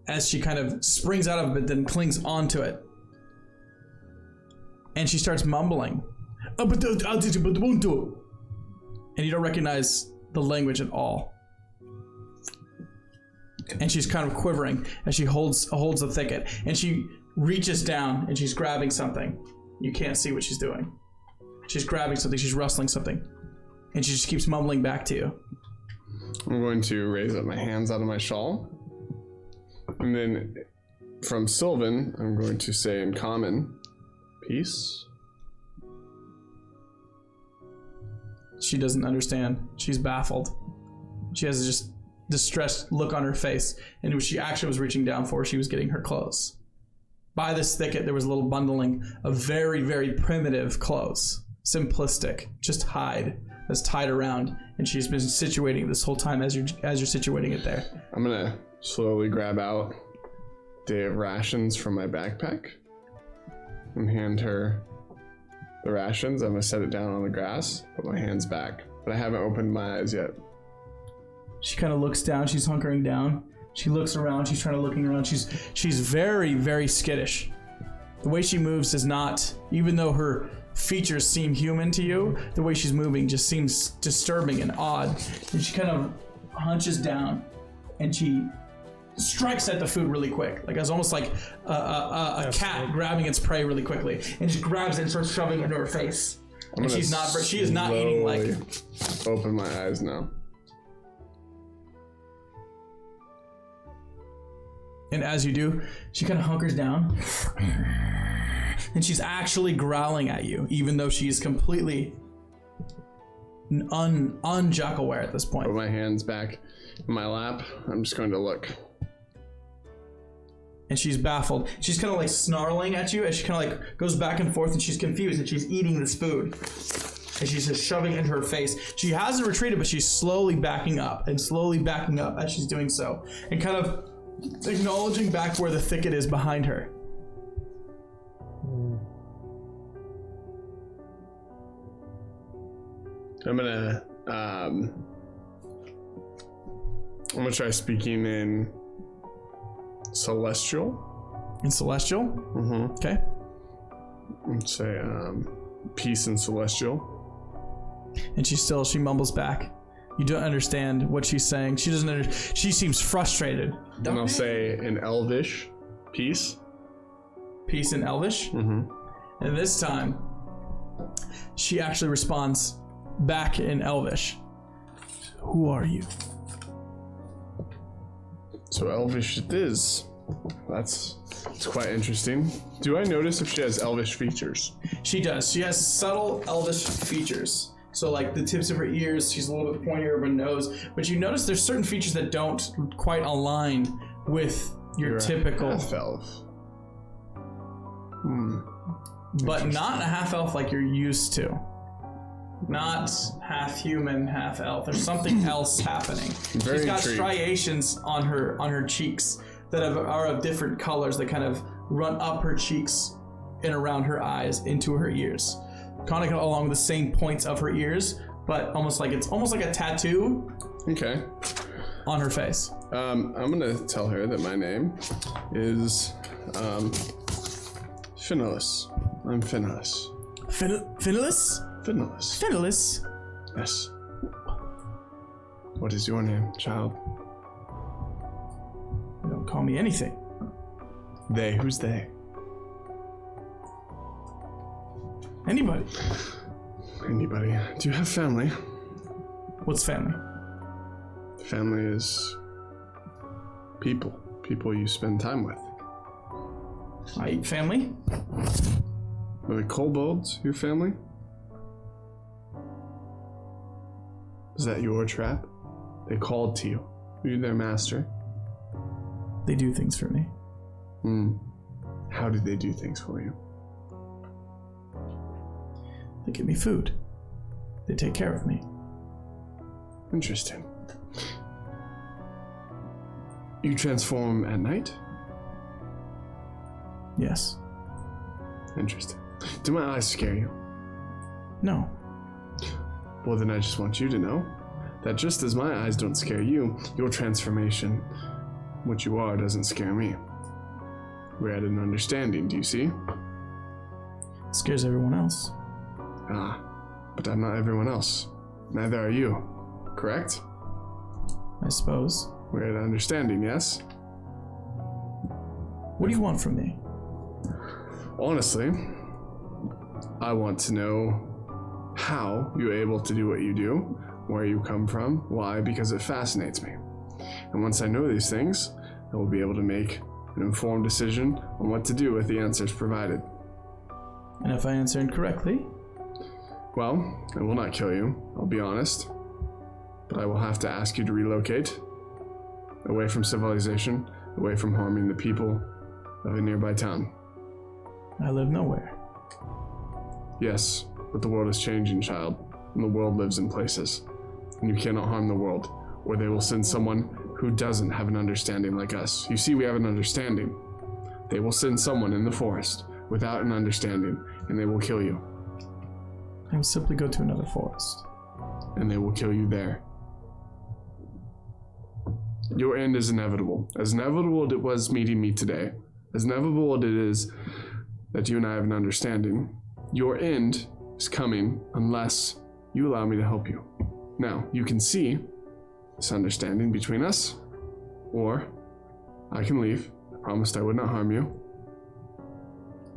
as she kind of springs out of it, then clings onto it. And she starts mumbling. And you don't recognize the language at all. And she's kind of quivering as she holds the thicket. And she reaches down and she's grabbing something. You can't see what she's doing. She's grabbing something, she's rustling something. And she just keeps mumbling back to you. I'm going to raise up my hands out of my shawl. And then from Sylvan, I'm going to say in common, peace. She doesn't understand. She's baffled. She has just distressed look on her face, and what she actually was reaching down for, she was getting her clothes. By this thicket, there was a little bundling of very, very primitive clothes. Simplistic, just hide that's tied around, and she's been situating this whole time as you're situating it there. I'm gonna slowly grab out the rations from my backpack and hand her the rations. I'm gonna set it down on the grass, put my hands back, but I haven't opened my eyes yet. She kind of looks down. She's hunkering down. She looks around. She's trying to looking around. She's very, very skittish. The way she moves is not, even though her features seem human to you, the way she's moving just seems disturbing and odd. And she kind of hunches down and she strikes at the food really quick. Like it's almost like a cat grabbing its prey really quickly, and just grabs it and starts shoving it into her face. And she is not eating like. Open my eyes now. And as you do, she kind of hunkers down. And she's actually growling at you, even though she is completely un-Jackal-ware at this point. Put my hands back in my lap. I'm just going to look. And she's baffled. She's kind of like snarling at you as she kind of like goes back and forth, and she's confused, and she's eating this food. And she's just shoving it into her face. She hasn't retreated, but she's slowly backing up as she's doing so. And kind of acknowledging back where the thicket is behind her. I'm gonna try speaking in Celestial. In Celestial? Mm-hmm. Okay. Let's say peace in Celestial. And she mumbles back. You don't understand what she's saying. She doesn't she seems frustrated. And I'll say in Elvish, peace. Peace in Elvish? Mm-hmm. And this time, she actually responds back in Elvish. Who are you? So Elvish it is. It's quite interesting. Do I notice if she has Elvish features? She does. She has subtle Elvish features. So like the tips of her ears, she's a little bit pointier of her nose. But you notice there's certain features that don't quite align with your typical half-elf. But not a half-elf like you're used to. Not half human, half elf. There's something else happening. She's got striations on her cheeks that are of different colors that kind of run up her cheeks and around her eyes into her ears. Kind of along the same points of her ears, but almost like a tattoo. Okay. On her face. I'm gonna tell her that my name is Finnelis. I'm Finnelis. Finnelis? Finnelis. Finnelis? Yes. What is your name, child? Don't call me anything. They. Who's they? Anybody. Anybody. Do you have family? What's family? Family is people. People you spend time with. I eat family. Are the kobolds your family? Is that your trap? They called to you. Are you their master? They do things for me. How do they do things for you? They give me food. They take care of me. Interesting. You transform at night? Yes. Interesting. Do my eyes scare you? No. Well, then I just want you to know that just as my eyes don't scare you, your transformation, what you are, doesn't scare me. We're at an understanding, do you see? It scares everyone else. But I'm not everyone else. Neither are you, correct? I suppose. We're at an understanding, yes? What do you want from me? Honestly, I want to know how you're able to do what you do, where you come from, why, because it fascinates me. And once I know these things, I will be able to make an informed decision on what to do with the answers provided. And if I answer incorrectly? Well, I will not kill you, I'll be honest. But I will have to ask you to relocate away from civilization, away from harming the people of a nearby town. I live nowhere. Yes, but the world is changing, child, and the world lives in places. And you cannot harm the world, or they will send someone who doesn't have an understanding like us. You see, we have an understanding. They will send someone in the forest without an understanding, and they will kill you. I will simply go to another forest. And they will kill you there. Your end is inevitable. As inevitable as it was meeting me today, as inevitable as it is that you and I have an understanding, your end is coming unless you allow me to help you. Now, you can see this understanding between us, or I can leave. I promised I would not harm you.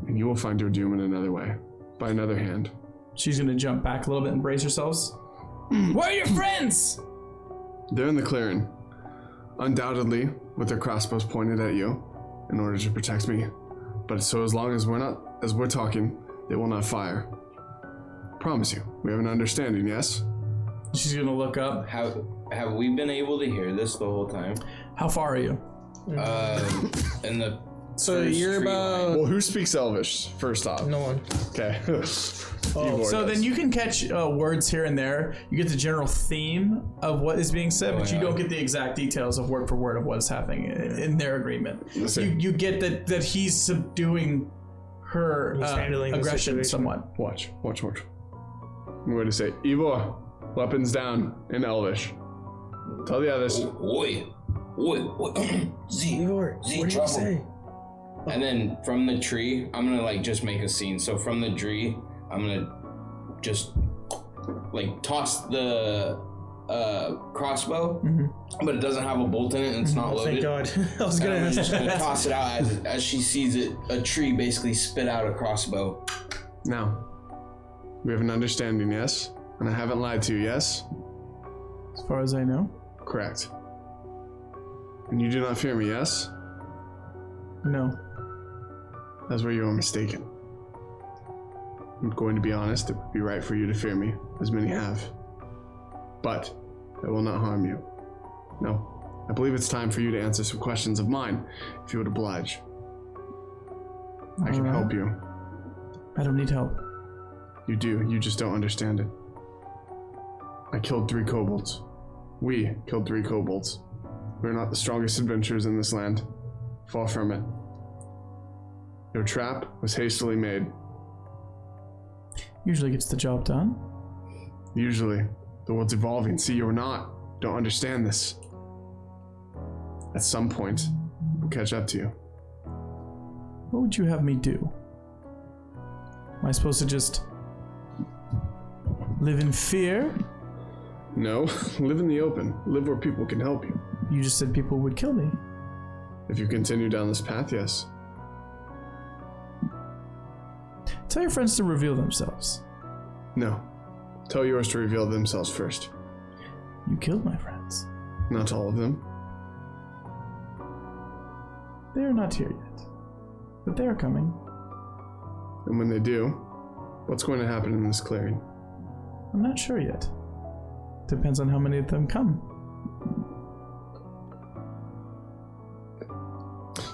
And you will find your doom in another way, by another hand. She's gonna jump back a little bit and brace herself. Where are your friends? They're in the clearing, undoubtedly with their crossbows pointed at you in order to protect me. But so as long as we're talking, they will not fire. Promise you, we have an understanding, yes? She's gonna look up. Have we been able to hear this the whole time? How far are you? In the So you're about... Well, who speaks Elvish, first off? No one. Okay. So then you can catch words here and there. You get the general theme of what is being said, but you don't get the exact details of word for word of what is happening in their agreement. You get that he's subduing her aggression somewhat. Watch. I'm going to say, Ivor, weapons down in Elvish. Tell the others. Oi, Z, Ivor, Z, what did you trouble. say? And then from the tree, I'm gonna like just make a scene. So from the tree, I'm gonna just like toss the crossbow, but it doesn't have a bolt in it and it's not loaded. Thank God. I was gonna I'm ask just gonna that. toss it out as she sees it. A tree basically spit out a crossbow. Now, we have an understanding, yes? And I haven't lied to you, yes? As far as I know. Correct. And you do not fear me, yes? No. That's where you are mistaken. I'm going to be honest, it would be right for you to fear me, as many have. But I will not harm you. No, I believe it's time for you to answer some questions of mine, if you would oblige. I can help you. I don't need help. You do, you just don't understand it. I killed 3 kobolds. We killed 3 kobolds. We're not the strongest adventurers in this land. Far from it. Your trap was hastily made. Usually gets the job done. Usually. The world's evolving. See, you're not. Don't understand this. At some point, we'll catch up to you. What would you have me do? Am I supposed to just live in fear? No, live in the open. Live where people can help you. You just said people would kill me. If you continue down this path, yes. Tell your friends to reveal themselves. No. Tell yours to reveal themselves first. You killed my friends. Not all of them. They are not here yet. But they are coming. And when they do, what's going to happen in this clearing? I'm not sure yet. Depends on how many of them come.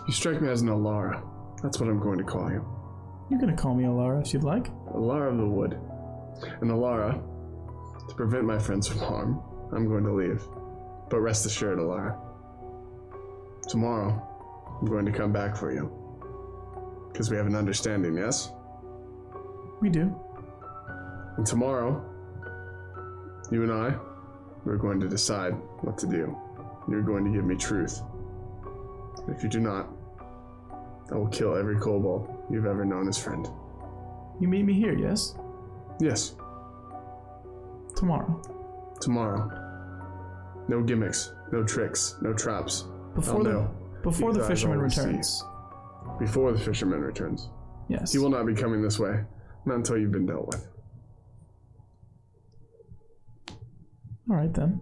You strike me as an Alara. That's what I'm going to call you. You're gonna call me Alara if you'd like. Alara of the Wood. And Alara, to prevent my friends from harm, I'm going to leave. But rest assured, Alara, tomorrow, I'm going to come back for you. Because we have an understanding, yes? We do. And tomorrow, you and I, we're going to decide what to do. You're going to give me truth. If you do not, I will kill every kobold you've ever known as friend. You meet me here, yes? Yes, Tomorrow. tomorrow. No gimmicks, no tricks, no traps. Before the These eyes fisherman always see. returns. Before the fisherman returns. Yes. He will not be coming this way. Not until you've been dealt with. Alright then.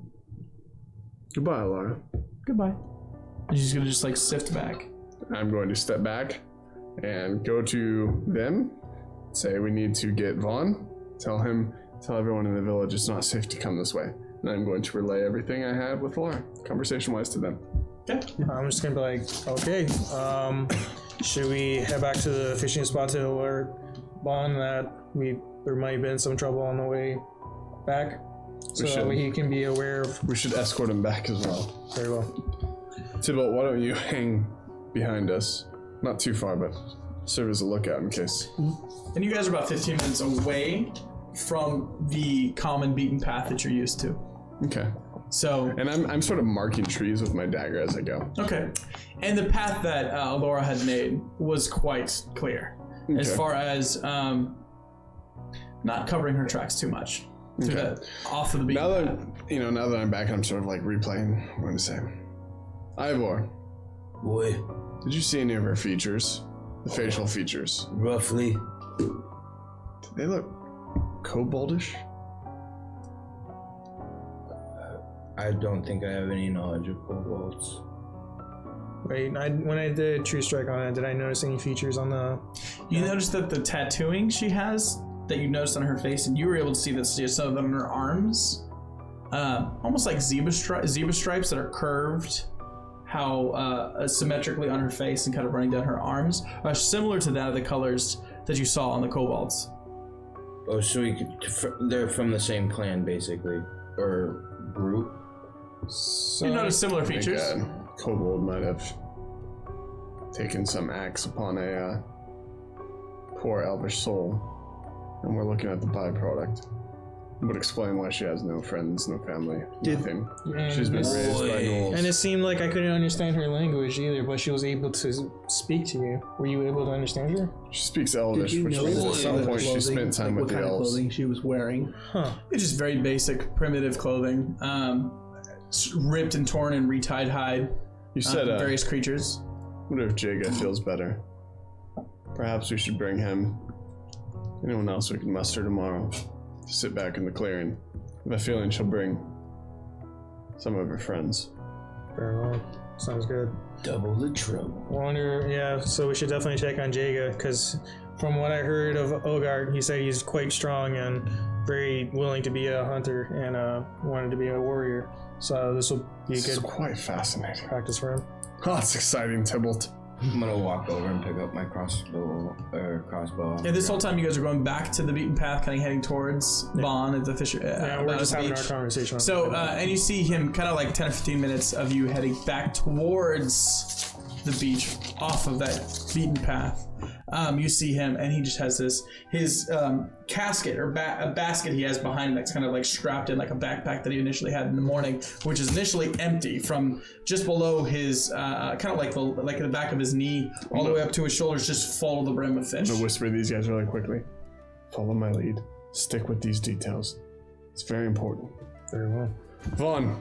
Goodbye, Laura. Goodbye. And she's gonna just like sift back. I'm going to step back and go to them. Say we need to get Vaughn. Tell everyone in the village it's not safe to come this way. And I'm going to relay everything I had with Laura, conversation-wise, to them. Okay. I'm just gonna be like, okay, should we head back to the fishing spot to alert Bond that there might have been some trouble on the way back? So that way he can be aware of. We should escort him back as well. Very well. Tybalt, why don't you hang behind us? Not too far, but serve as a lookout in case. And you guys are about 15 minutes away from the common beaten path that you're used to. Okay. So. And I'm sort of marking trees with my dagger as I go. Okay. And the path that Laura had made was quite clear. Okay. As far as not covering her tracks too much. Okay. Off of the beaten path. Now that I'm back, I'm sort of like replaying what I'm going to say. Ivor. Boy. Did you see any of her features? The facial features? Roughly. Do they look koboldish? I don't think I have any knowledge of kobolds. Wait, when I did True Strike on it, did I notice any features on the... You noticed that the tattooing she has, that you noticed on her face, and you were able to see that she has some of them on her arms, almost like zebra stripes that are curved, how symmetrically on her face and kind of running down her arms, are similar to that of the colors that you saw on the kobolds. Oh, so they're from the same clan, basically, or group. So you notice similar features. I think kobold might have taken some axe upon a poor elvish soul, and we're looking at the byproduct. Would explain why she has no friends, no family, nothing. She's been raised by ghouls. And it seemed like I couldn't understand her language either, but she was able to speak to you. Were you able to understand her? She speaks Elvish, which means at some point she spent time with the elves. What kind of clothing she was wearing? Huh. It's just very basic, primitive clothing. Ripped and torn and retied hide. You said various creatures. What if Jaga feels better? Perhaps we should bring him. Anyone else we can muster tomorrow to sit back in the clearing. I have a feeling she'll bring some of her friends. Very well. Sounds good. Double the trouble. So we should definitely check on Jaga, because from what I heard of Ogart, he said he's quite strong and very willing to be a hunter and wanted to be a warrior. So this will be a good quite fascinating practice for him. Oh, that's exciting, Tybalt. I'm gonna walk over and pick up my crossbow. Yeah, this whole time you guys are going back to the beaten path, kind of heading towards Bond at the Fisher. We're just having our conversation. So, and you see him kind of like 10 or 15 minutes of you heading back towards the beach off of that beaten path. You see him, and he just has his casket or a basket he has behind him that's kind of like strapped in like a backpack that he initially had in the morning, which is initially empty from just below his kind of like the back of his knee all the way up to his shoulders, just full of the brim of fish. I'm gonna whisper to these guys really quickly. Follow my lead. Stick with these details. It's very important. Very well. Vaughn.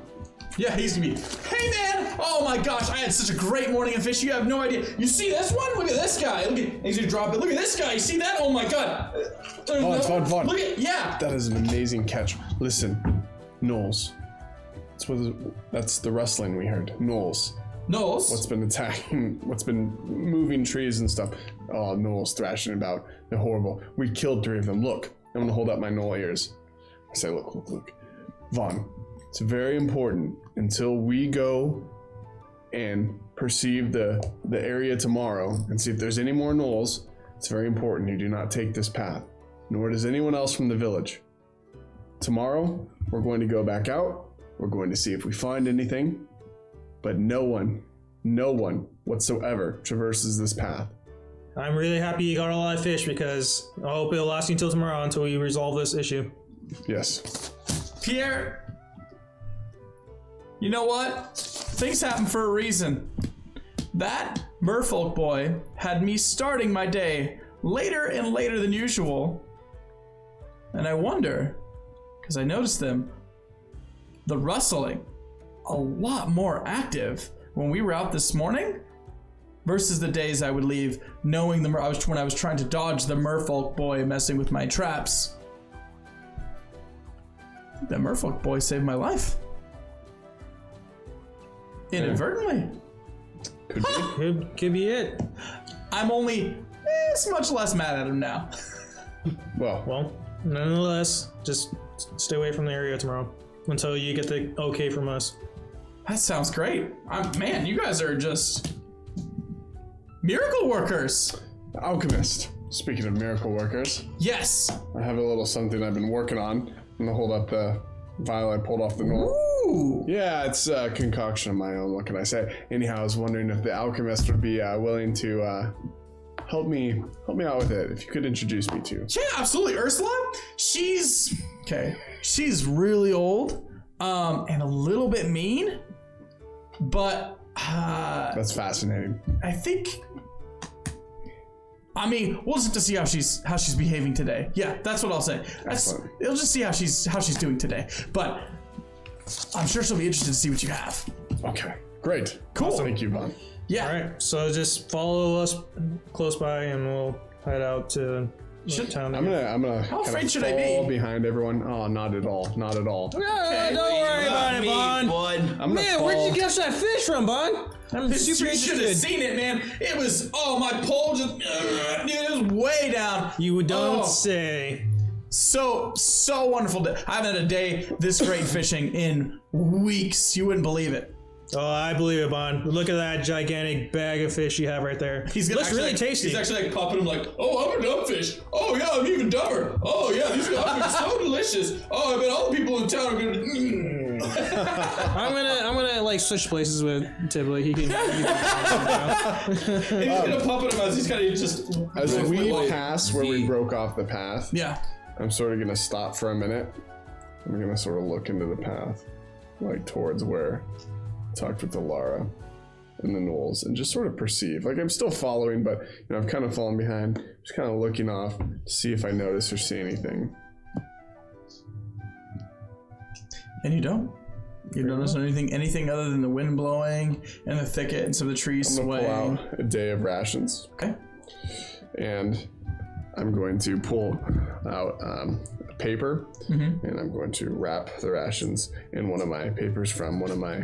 Yeah, he's gonna be, hey man, oh my gosh, I had such a great morning of fish, you have no idea. You see this one? Look at this guy. He's gonna drop it. Look at this guy, you see that? Oh my god. Vaughn. Look at, yeah. That is an amazing catch. Listen, Knowles. That's the rustling we heard. Knowles. What's been moving trees and stuff. Oh, Knowles thrashing about. They're horrible. We killed 3 of them. Look, I'm gonna hold up my Knoll ears. I say, look. Vaughn. It's very important until we go and perceive the area tomorrow and see if there's any more gnolls. It's very important you do not take this path, nor does anyone else from the village. Tomorrow, we're going to go back out. We're going to see if we find anything, but no one whatsoever traverses this path. I'm really happy you got a lot of fish, because I hope it'll last you until tomorrow until we resolve this issue. Yes. Pierre, you know what? Things happen for a reason. That merfolk boy had me starting my day later and later than usual. And I wonder, because I noticed the rustling a lot more active when we were out this morning versus the days I would leave knowing when I was trying to dodge the merfolk boy messing with my traps. The merfolk boy saved my life. Inadvertently. Could be it. I'm only much less mad at him now. Well, nonetheless, just stay away from the area tomorrow until you get the okay from us. That sounds great. Man, you guys are just miracle workers. Alchemist. Speaking of miracle workers, Yes. I have a little something I've been working on. I'm gonna hold up the vial I pulled off the knoll. Ooh. Yeah, it's a concoction of my own. What can I say? Anyhow, I was wondering if the alchemist would be willing to help me out with it. If you could introduce me to. Yeah, absolutely. Ursula, she's really old, and a little bit mean, but That's fascinating. I think. I mean, we'll just have to see how she's behaving today. Yeah, that's what I'll say. Excellent. We'll just see how she's doing today. But I'm sure she'll be interested to see what you have. Okay, great. Cool. Thank you, Vaughn. Yeah. All right, so just follow us close by, and we'll head out to the town. I'm gonna How kind afraid of should I fall be? behind everyone. Oh, not at all. Not at all. Don't worry about it, Bond. Bud. I'm gonna Man, fall. where'd you catch that fish from, Bond? I'm super You should have interested. seen it, man. It was my pole just it was way down. You don't Oh. say. So wonderful. I haven't had a day this great fishing in weeks. You wouldn't believe it. Oh, I believe it, Bond. Look at that gigantic bag of fish you have right there. Looks really tasty. He's actually like popping them like, oh, I'm a dumb fish. Oh yeah, I'm even dumber. Oh yeah, these are so delicious. Oh, I bet all the people in town are gonna. I'm gonna like switch places with Tibble. He can. He's gonna pop it him as he's kind of just. As we wait. pass where we broke off the path, Yeah. I'm sort of gonna stop for a minute. I'm gonna sort of look into the path, like towards where I talked with Alara and the Knolls, and just sort of perceive. Like I'm still following, but I'm kind of falling behind. Just kind of looking off to see if I notice or see anything. And you don't. You don't notice anything other than the wind blowing and the thicket and some of the trees I'm gonna swaying. pull out a day of rations, Okay. and I'm going to pull out a paper, and I'm going to wrap the rations in one of my papers from one of my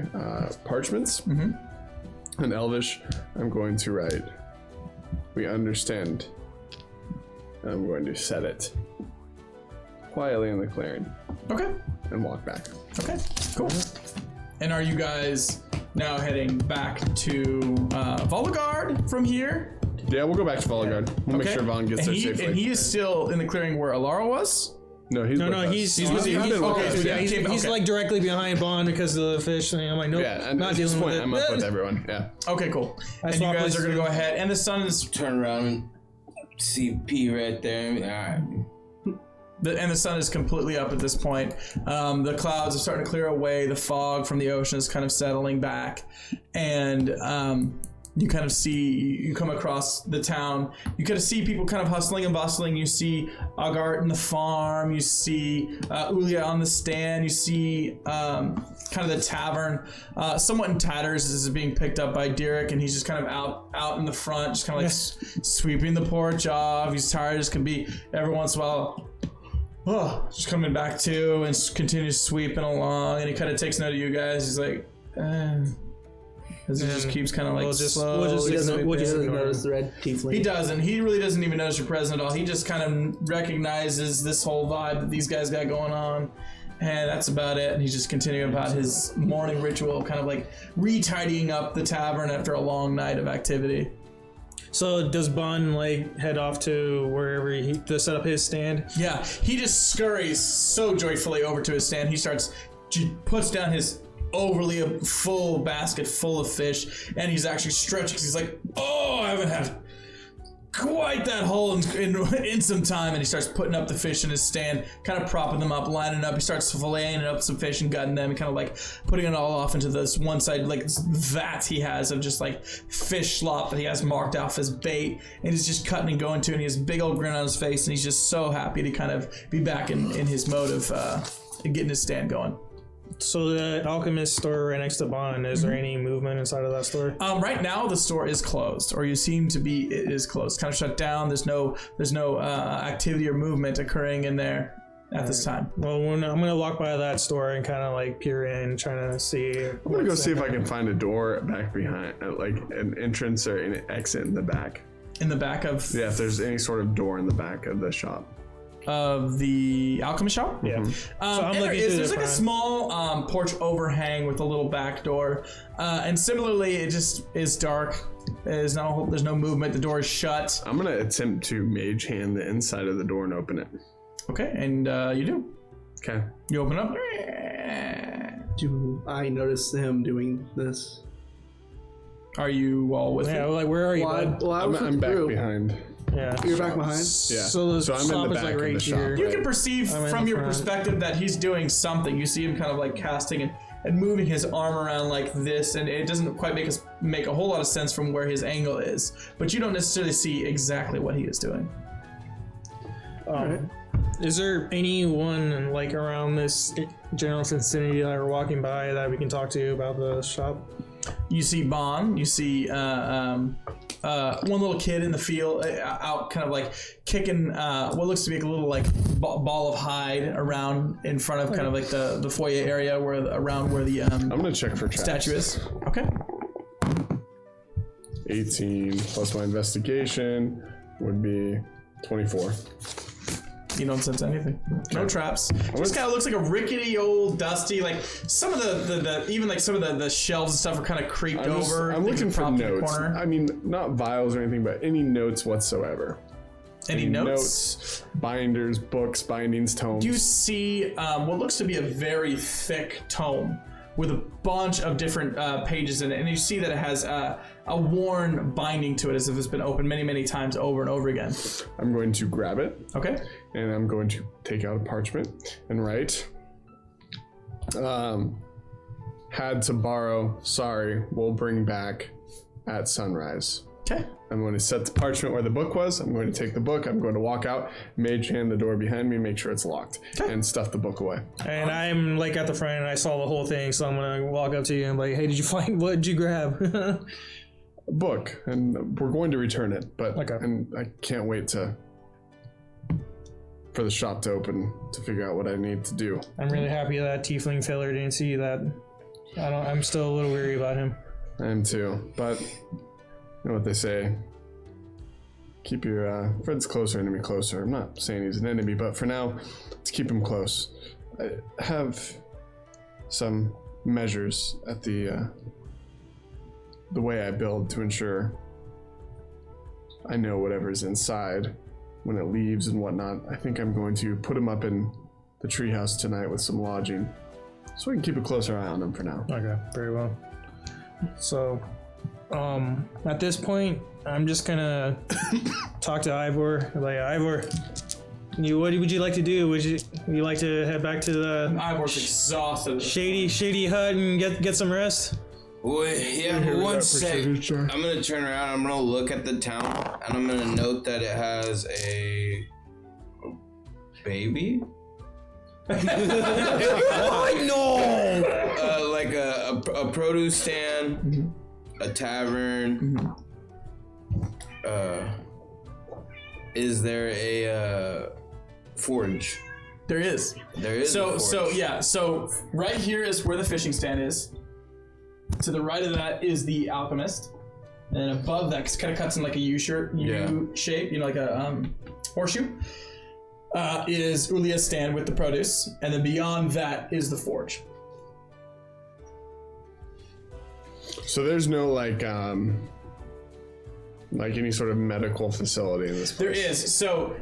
parchments. In Elvish, I'm going to write, "We understand." And I'm going to set it quietly in the clearing Okay. and walk back. Okay. Cool. And are you guys now heading back to Voliguard from here? Yeah, we'll go back to Voliguard. We'll make Okay. sure Vaughn gets there safely. And he is still in the clearing where Alara was? No, he's No, with us. he's with you. I've been Okay, with so us, yeah, yeah. he's okay. like directly behind Bond because of the fish. And I'm like, nope, Yeah, and not at this dealing with point, it. I'm up with everyone. Yeah. Okay, cool. And you swap guys places are gonna with go ahead, and the sun is Turn around and see P right there. and the sun is completely up at this point. The clouds are starting to clear away. The fog from the ocean is kind of settling back, and you kind of see, you come across the town. You kind of see people kind of hustling and bustling. You see Agart in the farm. You see Ulia on the stand. You see kind of the tavern, somewhat in tatters. This is being picked up by Derek, and he's just kind of out in the front, just kind of like sweeping the porch off. He's tired as can be. Every once in a while, just coming back to and continues sweeping along, and he kind of takes note of you guys. He's like, as he just keeps kind of like We'll just He doesn't ignore notice him. the red tiefling. he doesn't. He really doesn't even notice you're present at all. He just kind of recognizes this whole vibe that these guys got going on, and that's about it. And he's just continuing about his morning ritual, kind of like retidying up the tavern after a long night of activity. So does Bond like head off to wherever he to set up his stand? Yeah, he just scurries so joyfully over to his stand. He puts down his overly full basket full of fish, and he's actually stretching. He's like, oh, I haven't had quite that hole in some time. And he starts putting up the fish in his stand, kind of propping them up, lining up. He starts filleting up some fish and gutting them, and kind of like putting it all off into this one side, like this vat he has of just like fish slop that he has marked off as bait, and he's just cutting and going to, and he has a big old grin on his face, and he's just so happy to kind of be back in his mode of getting his stand going. So the alchemist store right next to Bond, is there any movement inside of that store? Right now the store is closed, or you seem to be. It is closed, kind of shut down. There's no activity or movement occurring in there at this time. Well, I'm gonna walk by that store and kind of like peer in, trying to see. I'm gonna go see if I can find a door back behind, like an entrance or an exit in the back. In the back of. Yeah, if there's any sort of door in the back of the shop. of the alchemist shop. Yeah. So I'm And looking there's like a front. small porch overhang with a little back door, and similarly, it just is dark. There's no movement. The door is shut. I'm gonna attempt to mage hand the inside of the door and open it. Okay, and you do. Okay. You open up. Do I notice him doing this? Are you all with Yeah, it? like where are you, bud? I was with I'm the back group. behind. Yeah. You're back behind? Yeah. So the I'm in shop the is back like of right the shop. here. You can perceive I'm in from the your front. perspective that he's doing something. You see him kind of like casting and moving his arm around like this, and it doesn't quite make a whole lot of sense from where his angle is. But you don't necessarily see exactly what he is doing. Is there anyone like around this general vicinity that are walking by that we can talk to about the shop? You see Bon. You see one little kid in the field out, kind of like kicking what looks to be like a little like ball of hide around in front of kind of like the foyer area where the I'm gonna check for traps. statue is. Okay. 18 plus my investigation would be 24. You don't sense anything. No traps. This kind of looks like a rickety old dusty, like some of the even like some of the shelves and stuff are kind of creeped over. I'm looking for propped in the notes. corner. I mean, not vials or anything, but any notes whatsoever. Any notes? Binders, books, bindings, tomes. You see what looks to be a very thick tome with a bunch of different pages in it, and you see that it has a worn binding to it as if it's been opened many, many times over and over again. I'm going to grab it. Okay. And I'm going to take out a parchment and write. Had to borrow, sorry, we'll bring back at sunrise. Okay. I'm going to set the parchment where the book was. I'm going to take the book. I'm going to walk out, mage hand the door behind me, make sure it's locked, and stuff the book away. And I'm like at the front and I saw the whole thing, so I'm gonna walk up to you and be like, hey, did you find, what did you grab? A book, and we're going to return it, but Okay. and I can't wait for the shop to open to figure out what I need to do. I'm really happy that Tiefling Filler didn't see that. I'm still a little weary about him. I am too, but you know what they say. Keep your friends closer, enemy closer. I'm not saying he's an enemy, but for now, let's keep him close. I have some measures at the way I build to ensure I know whatever's inside when it leaves and whatnot. I think I'm going to put him up in the treehouse tonight with some lodging, so we can keep a closer eye on him for now. Okay, very well. So, at this point, I'm just gonna talk to Ivor. Like, Ivor, what would you like to do? Would you like to head back to the Ivor's exhausted. shady hut and get some rest? Wait, yeah, but one sec. I'm gonna turn around. I'm gonna look at the town, and I'm gonna note that it has a baby. I know. Like a produce stand, a tavern. Is there a forge? There is. There is. a forge. So right here is where the fishing stand is. To the right of that is the alchemist, and above that, kind of cuts in like a U shape, like a horseshoe. Is Ulia's stand with the produce, and then beyond that is the forge. So there's no like any sort of medical facility in this place. There is. So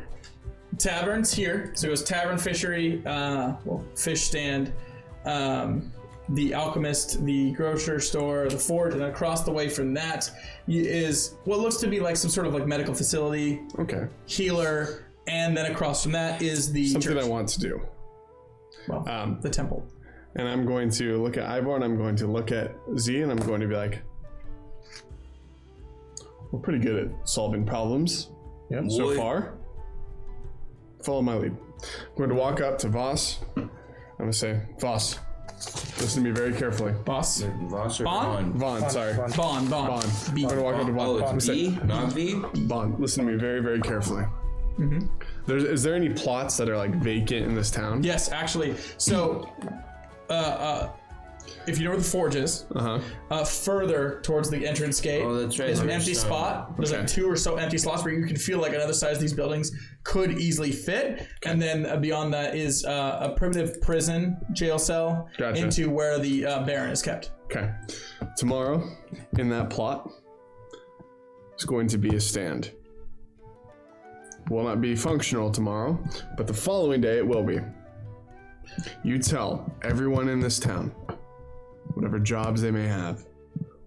taverns here. So it goes tavern, fishery, fish stand, the alchemist, the grocery store, the forge, and then across the way from that is what looks to be like some sort of like medical facility, Okay. healer, and then across from that is the Something church. I want to do. Well, the temple. And I'm going to look at Ivor and I'm going to look at Z and I'm going to be like, we're pretty good at solving problems so Boy. far. Follow my lead. I'm going to walk up to Voss. I'm going to say, Voss, listen to me very carefully. Boss. Voss or Bon? Vaughn, sorry. Bon. Vaughn. B. I'm going to walk up to Vaughn. Oh, I'm gonna it's say, V, not V. Vaughn, listen to me very, very carefully. Is there any plots that are like vacant in this town? Yes, actually. So, if you know where the forge is, further towards the entrance gate, Oh, that's right. there's an There's empty some. spot. There's like Okay. 2 or so empty slots where you can feel like another size of these buildings could easily fit. And then beyond that is a primitive prison jail cell Gotcha. into where the Baron is kept. Okay. Tomorrow, in that plot, is going to be a stand. Will not be functional tomorrow, but the following day it will be. You tell everyone in this town, whatever jobs they may have,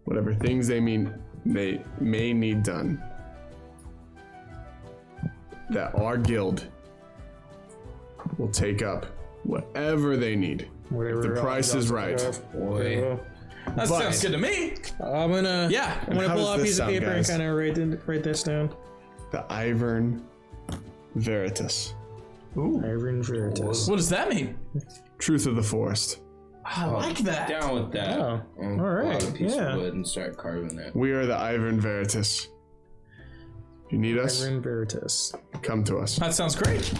whatever things they may need done, that our guild will take up whatever they need. If the price is right. Boy. That sounds good to me. I'm gonna how pull does out a this piece of sound, paper guys? and kind of write this down. The Ivern Veritas. Ivern Veritas. What does that mean? Truth of the forest. I like that. Down with that. Oh, All right, A piece yeah. of wood and start carving that. We are the Ivern Veritas. If you need us, Ivern Veritas. come to us. That sounds great.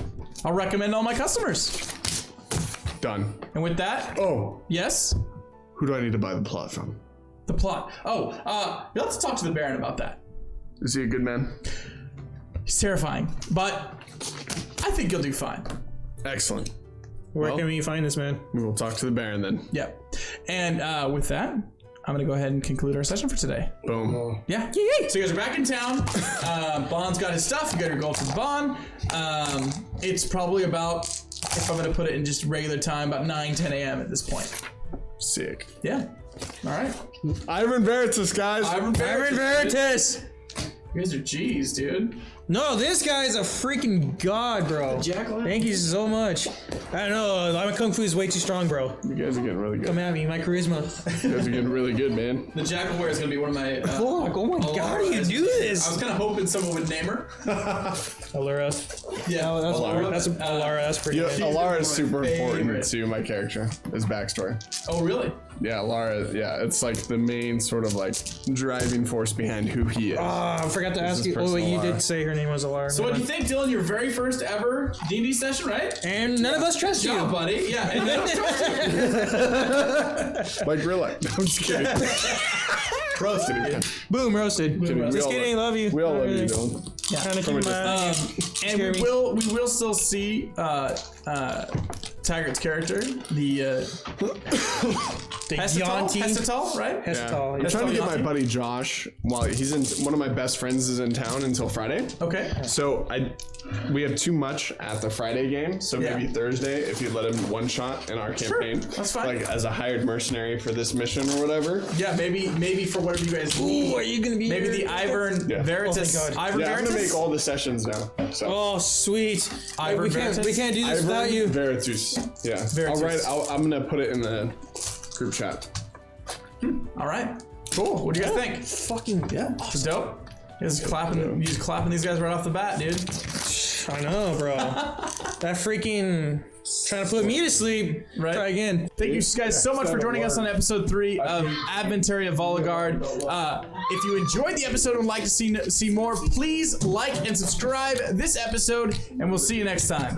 I'll recommend all my customers. Done. And with that, Oh, yes, who do I need to buy the plot from? the plot. Let's talk to the Baron about that. Is he a good man? He's terrifying, but I think you'll do fine. Excellent. Where Well- can we find this man? We will talk to the Baron then. Yep. And with that, I'm gonna go ahead and conclude our session for today. Boom. Yeah. Yay! So you guys are back in town. Bond's got his stuff. You got your gold for the Bond. It's probably about, if I'm gonna put it in just regular time, about 9-10 a.m. at this point. Sick. Yeah. All right. Ivern Veritas, guys. Ivern Veritas! You guys are G's, dude. No, this guy's a freaking god, bro. Jackal? Thank you so much. I don't know, my kung fu is way too strong, bro. You guys are getting really good. Come at me, my charisma. You guys are getting really good, man. The Jackal Wear is gonna be one of my. Fuck, oh my god, how do you do I this? was kind of hoping someone would name her. Allura. Yeah. Oh, that's Alara. That's Alara, that's pretty Yeah, good. Alara is my super important favorite. to my character, his backstory. Oh, really? Yeah, Alara, it's like the main sort of like driving force behind who he is. I forgot to ask is you. Oh, wait, you personal did say her name was Alara. So what do you think, Dylan? Your very first ever D&D session, right? And none of us trust Yeah, you. buddy. Yeah. And then Like Grilla. No, I'm just kidding. roasted. Boom, roasted. We Just all kidding, love you. We all love you, Dylan. Kind of From keep a my And we will still see Taggart's character, the Yanti. Hestatal, right? Hestatal. I'm trying to get my Yanti. buddy Josh while he's in. One of my best friends is in town until Friday. Okay. So we have too much at the Friday game, so Yeah. maybe Thursday if you let him one shot in our campaign. that's fine. Like as a hired mercenary for this mission or whatever. Yeah, maybe for whatever you guys need. Ooh, are you gonna be Maybe the Ivern Yeah. Veritas. Oh, thank God. Ivern Yeah, I'm Veritas. gonna make all the sessions now. So Oh, sweet. Ivern we Veritas? can't do this without you. Veritas. Yeah. Veritas. I'm gonna put it in the group chat. All right. Cool. What do you guys think? Fucking yeah. It's dope. You just clapping these guys right off the bat, dude. I know, bro. That freaking trying to put me to sleep. Right. Try again. Thank you guys so much for joining us on episode 3 of Adventaria Voliguard. If you enjoyed the episode and would like to see more, please like and subscribe this episode, and we'll see you next time.